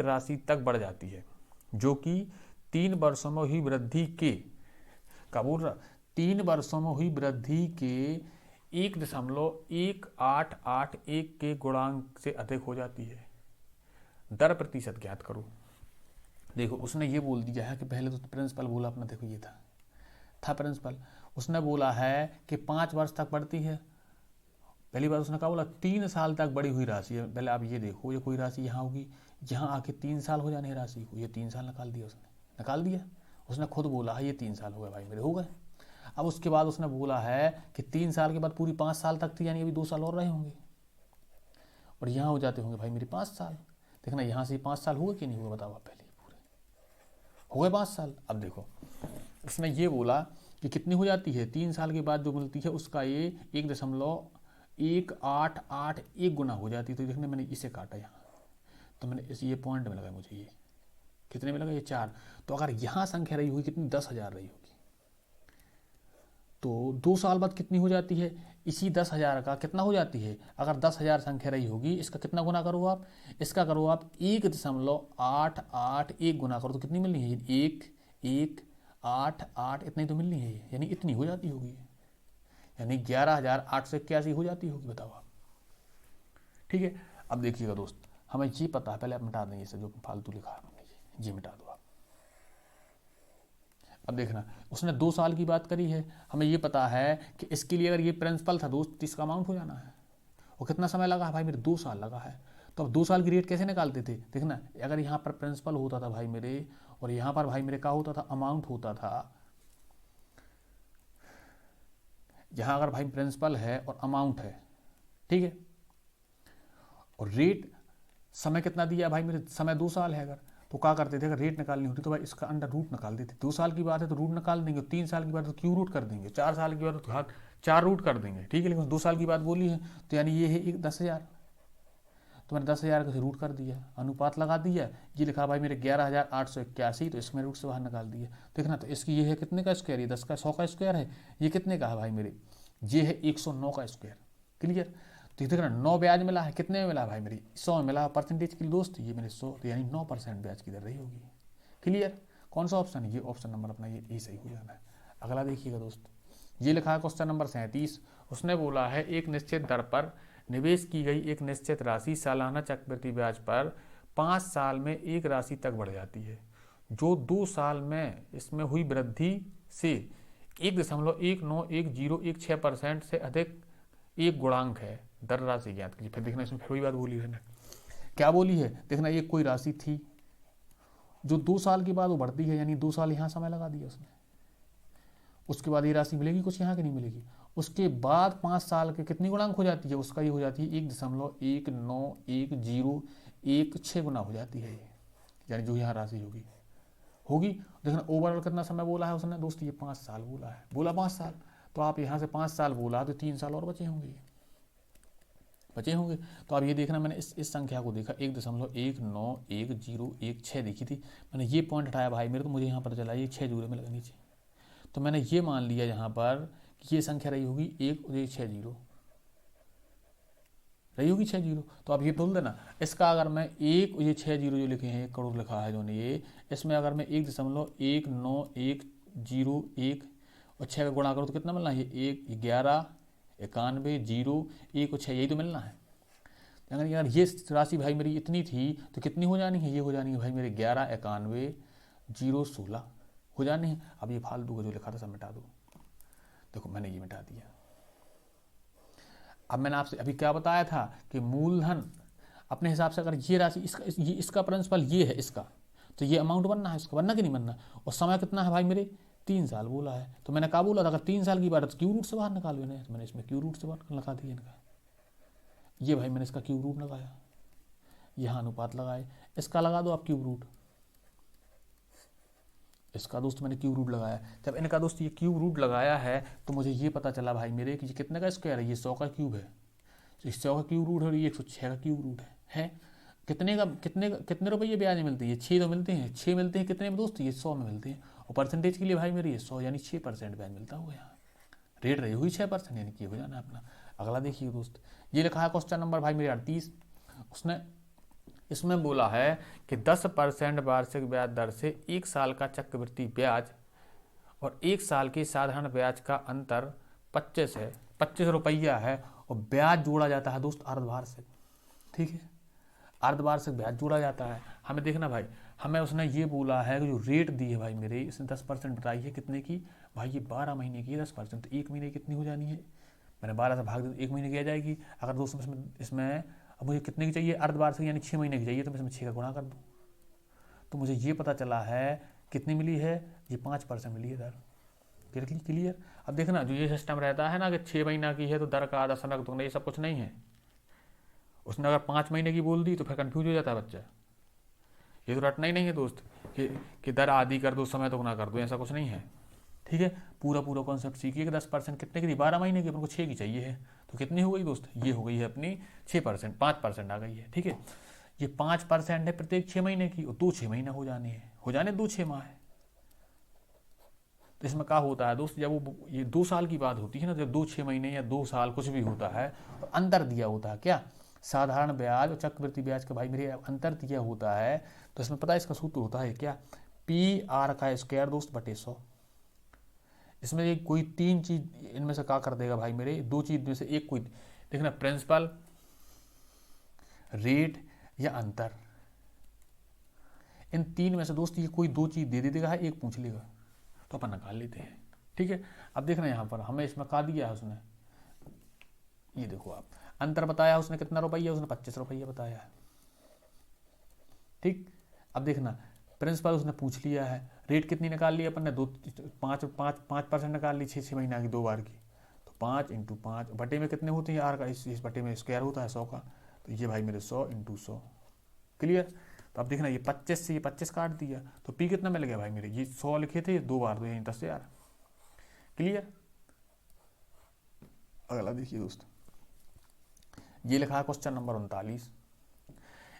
राशि तक बढ़ जाती है, जो कि 3 वर्षों में हुई वृद्धि के, क्या बोल रहा, 3 वर्षों में हुई वृद्धि के 1.1881 के गुणांक से अधिक हो जाती है। दर प्रतिशत ज्ञात करो। देखो उसने ये बोल दिया है कि पहले तो प्रिंसिपल बोला अपना, देखो ये था प्रिंसिपल, उसने बोला है कि 5 वर्ष तक बढ़ती है, पहली बार उसने कहा बोला 3 साल तक बढ़ी हुई राशि है। पहले आप ये देखो, ये कोई राशि यहाँ होगी, यहाँ आके 3 साल हो जाने राशि को, ये 3 साल निकाल दिया उसने खुद बोला है ये 3 साल हो गए भाई मेरे, हो गए। अब उसके बाद उसने बोला है कि 3 साल के बाद पूरी 5 साल तक थी, यानी अभी 2 साल और रहे होंगे, और यहाँ हो जाते होंगे भाई मेरे 5 साल। देखना यहाँ से 5 साल हुए कि नहीं हुए, बताओ आप, पहले पूरे हो गए 5 साल। अब देखो उसने ये बोला कि कितनी हो जाती है, 3 साल के बाद जो मिलती है उसका ये 1.1881 गुना हो जाती है। तो देखने मैंने इसे काटा यहाँ, तो मैंने इस ये पॉइंट में लगा, मुझे ये कितने में लगा, ये 4। तो अगर यहाँ संख्या रही होगी कितनी, 10,000 रही होगी, तो 2 साल बाद कितनी हो जाती है, इसी 10,000 का कितना हो जाती है, अगर 10,000 संख्या रही होगी, इसका कितना गुना करो आप, इसका करो आप 1.881 गुना करो, तो कितनी मिलनी है, 1,188 इतनी तो मिलनी है, यानी इतनी हो जाती होगी, यानी 11,881 हो जाती होगी, बताओ आप। ठीक है, अब देखिएगा दोस्त, हमें ये पता है, पहले आप मिटा देंगे इसे जो फालतू लिखा है हमने, ये मिटा दो आप। अब देखना, उसने 2 साल की बात करी है, हमें ये पता है कि इसके लिए अगर ये प्रिंसिपल था दोस्त तो इसका अमाउंट हो जाना है। और कितना समय लगा है भाई मेरे? 2 साल लगा है। तो अब 2 साल की रेट कैसे निकालते थे? देखना, अगर यहाँ पर प्रिंसिपल होता था भाई मेरे, और यहाँ पर भाई मेरे क्या होता था? अमाउंट होता था। यहाँ अगर भाई प्रिंसिपल है और अमाउंट है, ठीक है, और रेट समय कितना दिया भाई मेरे? समय 2 साल है। अगर तो क्या करते थे, अगर रेट निकालनी होती तो भाई इसका अंडर रूट निकाल देते। 2 साल की बात है तो रूट निकाल देंगे, 3 साल की बात है तो क्यू रूट कर देंगे, 4 साल की बात है तो हाँ 4 रूट कर देंगे, ठीक है। लेकिन 2 साल की बात बोली है तो यानी ये है एक 10,000, तो मैंने 10,000 का रूट कर दिया, अनुपात लगा दिया, ये लिखा भाई मेरे 11,881, तो इसमें रूट से बाहर निकाल दिया। देखना, तो इसकी ये है कितने का स्क्वायर? ये 10 का 100 का स्क्वायर है। ये कितने का है भाई मेरे? ये है 109 का स्क्वायर। क्लियर? तो देखना 9 ब्याज मिला है, कितने में मिला भाई मेरी? 100 में मिला। परसेंटेज के लिए दोस्त ये मेरे 100, तो यानी 9% ब्याज की दर रही होगी। क्लियर? कौन सा ऑप्शन है? ये ऑप्शन नंबर अपना ये सही हो जाना है। अगला देखिएगा दोस्त, ये लिखा है क्वेश्चन नंबर 37। उसने बोला है एक निश्चित दर पर निवेश की गई एक निश्चित राशि सालाना चक्रवृद्धि ब्याज पर 5 साल में एक राशि तक बढ़ जाती है, जो 2 साल में इसमें हुई वृद्धि से 1.191016% से अधिक एक गुणांक है। दर राशि ज्ञात कीजिए। फिर देखना, इसमें फिर वही बात बोली है ना, क्या बोली है? देखना, ये कोई राशि थी जो 2 साल के बाद वो बढ़ती है, यानी 2 साल यहाँ समय लगा दिया उसने, उसके बाद ये राशि मिलेगी कुछ यहाँ की नहीं मिलेगी। उसके बाद 5 साल के कितनी गुणांक हो जाती है उसका? ये हो जाती है 1.191016 गुना हो जाती है ये, यानी जो यहाँ राशि होगी। देखना ओवरऑल कितना समय बोला है उसने दोस्त? ये 5 साल बोला है, बोला 5 साल, तो आप यहाँ से 5 साल बोला तो 3 साल और बचे होंगे। तो आप ये देखना, मैंने इस संख्या को देखा 1.191016 देखी थी, मैंने ये पॉइंट हटाया भाई मेरे, तो मुझे यहाँ पर चला ये 6 जीरो में लगा नीचे, तो मैंने ये मान लिया यहाँ पर कि ये संख्या रही होगी 160 रही होगी 60। तो आप ये बोल देना, इसका अगर मैं ये 60 जो लिखे हैं 1 करोड़ लिखा है जो ने ये, इसमें अगर मैं 1.191001 और 6 का गुणा करूँ तो कितना मिलना है? ये 1191 और 6 यही तो मिलना है। अगर यार ये राशि भाई मेरी इतनी थी तो कितनी हो जानी है? ये हो जानी है भाई मेरे 1191,016 हो जानी है। अब ये फालतू का जो लिखा था सब मिटा दो। देखो मैंने ये मिटा दिया। अब मैंने आपसे अभी क्या बताया था कि मूलधन अपने हिसाब से अगर ये राशि इसका प्रिंसिपल ये है इसका, तो ये अमाउंट बनना है इसका, बनना कि नहीं बनना? और समय कितना है भाई मेरे? 3 साल बोला है, तो मैंने क्या बोला था? अगर 3 साल की बात है तो क्यू रूट से बाहर निकालो इन्हें, तो मैंने इसमें क्यू रूट से बाहर लगा दिया इनका। ये भाई मैंने इसका क्यू रूट लगाया, यहाँ अनुपात लगाए, इसका लगा दो आप क्यू रूट, इसका दोस्त मैंने क्यू रूट लगाया। जब इनका दोस्त ये क्यू रूट लगाया है तो मुझे ये पता चला भाई मेरे कि ये कितने का स्क्वायर है? ये 100 का क्यूब है, तो इस 100 का क्यूब रूट है और ये 106 का क्यूब रूट है। कितने रुपये ब्याज मिलते हैं? ये 6 तो मिलते हैं। 6 मिलते हैं कितने में दोस्त? ये 100 में मिलते हैं। और परसेंटेज के लिए भाई मेरी ये 100 यानी 6% ब्याज मिलता होगा। यहाँ रेट रही हुई 6%, यानी कि हो जाना अपना। अगला देखिए दोस्त, ये लिखा है क्वेश्चन नंबर भाई मेरे 38। उसने इसमें बोला है कि 10% वार्षिक ब्याज दर से 1 साल का चक्रवृद्धि ब्याज और 1 साल की साधारण ब्याज का अंतर 25 है, 25 रुपया है, और ब्याज जोड़ा जाता है दोस्त अर्धवार्षिक। ठीक है, अर्धवार्षिक ब्याज जोड़ा जाता है। हमें देखना भाई, हमें उसने ये बोला है कि जो रेट दी है भाई मेरे, इसने 10% बताई है कितने की भाई? ये 12 महीने की 10%, तो 1 महीने कितनी हो जानी है? मैंने 12 से भाग दिया, 1 महीने की आ जाएगी। अगर दोस्तों इसमें अब मुझे कितने की चाहिए? अर्धवार्षिक यानी 6 महीने की चाहिए, तो मैं इसमें 6 का गुणा कर दूँ, तो मुझे ये पता चला है कितनी मिली है? ये 5% मिली है दर। क्लियर? अब देखना, जो ये सिस्टम रहता है ना कि 6 महीना की है तो दर का आधा समय दूंगा, ये सब कुछ नहीं है। उसने अगर 5 महीने की बोल दी तो फिर कंफ्यूज हो जाता है बच्चा। ये तो रटना ही नहीं है दोस्त कि दर आधी कर दो समय दुगना कर दो, ऐसा कुछ नहीं है। ठीक है, पूरा कॉन्सेप्ट सीखिए कि 10% कितने की थी? 12 महीने की, अपन को 6 की चाहिए है, तो कितनी हो गई दोस्त? ये हो गई है अपनी 6%, 5% आ गई है। ठीक है, ये 5% है प्रत्येक 6 महीने की, और 2 6 महीने हो जाने 2 6 माह है। तो इसमें क्या होता है दोस्त, जब वो ये 2 साल की बात होती है ना, जब 2 6 महीने या 2 साल कुछ भी होता है, और अंतर दिया होता है क्या? साधारण ब्याज और चक्रवृद्धि ब्याज का भाई मेरे अंतर दिया होता है, तो इसमें पता है इसका सूत्र होता है क्या? PR का स्क्वायर दोस्त बटे 100। इसमें एक कोई 3 चीज इनमें से क्या कर देगा भाई मेरे? 2 चीज में से एक कोई देखना, प्रिंसिपल, रेट या अंतर, इन 3 में से दोस्त ये कोई 2 चीज दे देगा, एक पूछ लेगा। तो अपन निकाल लेते हैं। ठीक है, अब देखना यहाँ पर हमें इसमें का दिया है उसने, ये देखो आप, अंतर बताया उसने कितना रुपया, उसने 25 रुपया बताया है। ठीक, अब देखना प्रिंसिपल उसने पूछ लिया है, रेट कितनी निकाल ली अपन ने, 5% निकाल ली 6 महीना की 2 बार की, तो 5 × 5 बटे में कितने होते हैं, आर का इस बटे में स्क्वायर होता है 100 का, तो ये भाई मेरे 100 × 100। क्लियर, तो अब देखना ये 25 से ये 25 काट दिया, तो पी कितना मिल गया भाई मेरे, ये 100 लिखे थे 2 बार, तो यही 10,000। क्लियर, अगला देखिए दोस्त, ये लिखा है क्वेश्चन नंबर 39।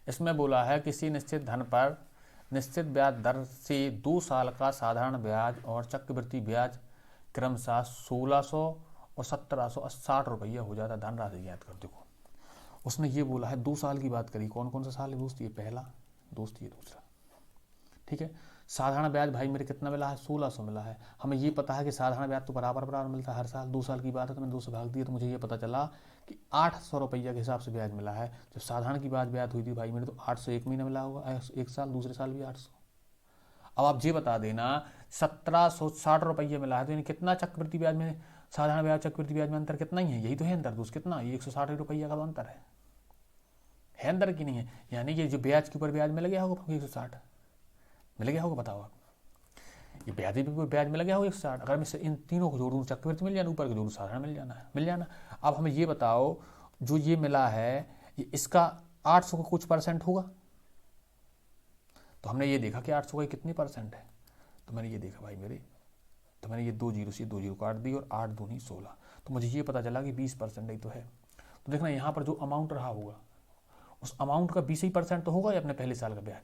इसमें बोला है किसी निश्चित धन पर निश्चित ब्याज दर से 2 साल का साधारण ब्याज और चक्रवृद्धि ब्याज क्रमशः 1600 और 1760 रुपया हो जाता है, धनराशि ज्ञात कर। देखो उसने ये बोला है 2 साल की बात करी, कौन कौन सा साल है दोस्त, ये पहला दोस्त, ये दूसरा। ठीक है, साधारण ब्याज भाई मेरे कितना मिला है, 1600 मिला है। हमें ये पता है कि साधारण ब्याज तो बराबर मिलता है हर साल, 2 साल की बात है तो मैंने 2 से भाग दिया, तो मुझे ये पता चला कि 800 रुपया के हिसाब से ब्याज मिला है। जब साधारण की ब्याज हुई थी भाई मेरे, तो 800 एक महीना मिला होगा, एक साल, दूसरे साल भी 800। अब आप ये बता देना 1760 रुपये मिला है, तो यानी कितना चक्रवृद्धि ब्याज में, साधारण ब्याज चक्रवृद्धि ब्याज में अंतर कितना ही है, यही तो है अंतर दोस्त, कितना, ये 160 रुपया का तो अंतर है अंदर की नहीं है, यानी कि जो ब्याज के ऊपर ब्याज मिल गया होगा 160 मिल गया होगा, बताओ आप, ये ब्याज भी ब्याज मिल गया होगा 160। अगर मैं इन तीनों को जोड़ूँ, चक्रवृद्धि मिल जाना, ऊपर को जोड़ूँ साधारण मिल जाना। अब हमें ये बताओ जो ये मिला है ये इसका 800 का कुछ परसेंट होगा, तो हमने ये देखा कि 800 का कितने परसेंट है, तो मैंने ये देखा भाई मेरे, तो मैंने ये 2 जीरो से 2 जीरो काट दी और 8 दूनी 16, तो मुझे ये पता चला कि 20% ही तो है। तो देखना यहाँ पर जो अमाउंट रहा होगा उस अमाउंट का 20% तो होगा, या अपने पहले साल का ब्याज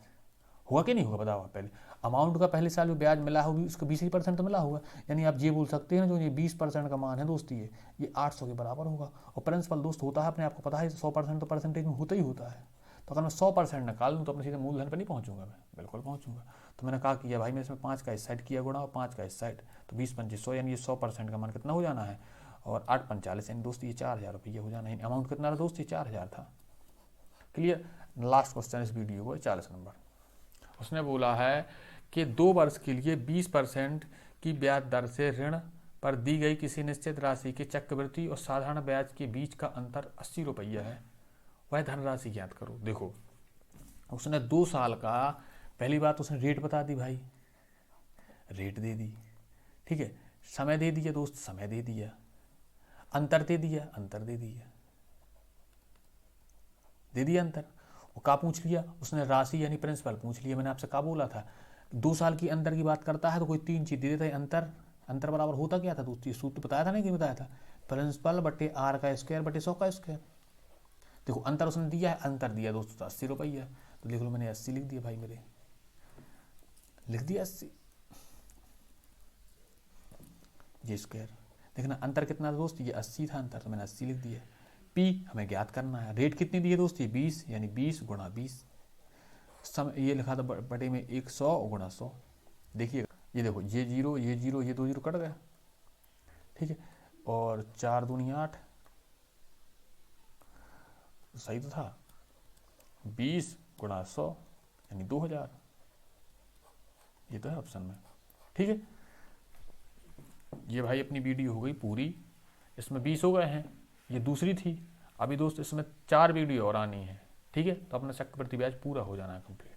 होगा कि नहीं होगा, बताओ आप, पहले अमाउंट का पहले साल में ब्याज मिला होगी उसका 20% तो मिला होगा, यानी आप ये बोल सकते हैं ना जो ये 20% का मान है दोस्त ये 800 के बराबर होगा। और प्रिंसिपल दोस्त होता है अपने आपको पता है 100% तो परसेंटेज में होता ही होता है, तो अगर मैं 100% निकाल दूँ तो अपने सीधे मूलधन पर नहीं पहुँचूंगा, मैं बिल्कुल पहुँचूंगा। तो मैंने कहा किया भाई मैं इसमें 5 का इस साइड किया गुणा और 5 का इस साइड, तो 20 25 100, यानी ये 100% का मान कितना हो जाना है, और 8 45 यानी दोस्त ये 4000 रुपये हो जाना है। अमाउंट कितना था दोस्त, ये 4000 था। क्लियर, लास्ट क्वेश्चन इस वीडियो को 40 नंबर, उसने बोला है कि 2 वर्ष के लिए 20% की ब्याज दर से ऋण पर दी गई किसी निश्चित राशि के चक्रवृद्धि और साधारण ब्याज के बीच का अंतर 80 रुपया है, वह धनराशि ज्ञात करो। देखो उसने 2 साल का, पहली बात उसने रेट बता दी भाई, रेट दे दी, ठीक है, समय दे दिया दोस्त, समय दे दिया, अंतर दे दिया, अंतर दे दिया, अंतर। वो का पूछ लिया उसने, राशि यानी प्रिंसिपल पूछ लिया। मैंने आपसे का बोला था 2 साल की अंतर की बात करता है तो कोई 3 चीज दे देता है, अंतर बराबर होता क्या था दोस्त, सूत्र बताया था, नहीं कि बताया था, प्रिंसिपल बटे आर का स्क्वायर बटे 100 का स्क्वायर। देखो अंतर उसने दिया है, अंतर दिया दोस्तों 80 रुपया, तो लिख लो मैंने 80 लिख दिया भाई मेरे, लिख दिया 80 ये स्क्वायर। देखना अंतर कितना था दोस्त, ये 80 था अंतर, तो मैंने 80 लिख दिया। पी हमें ज्ञात करना है, रेट कितनी दी है दोस्त, ये 20, यानी 20 × 20, समय ये लिखा था बटे में 100 × 100। देखिए ये देखो ये जीरो ये 2 जीरो कट गया, ठीक है, और 4 दूनी 8, सही तो था, 20 × 100 यानी 2000, ये तो है ऑप्शन में। ठीक है, ये भाई अपनी वीडियो हो गई पूरी, इसमें 20 हो गए हैं, ये दूसरी थी। अभी दोस्त इसमें 4 वीडियो और आनी है, ठीक है, तो अपना चक्रवृद्धि ब्याज पूरा हो जाना है कंप्लीट।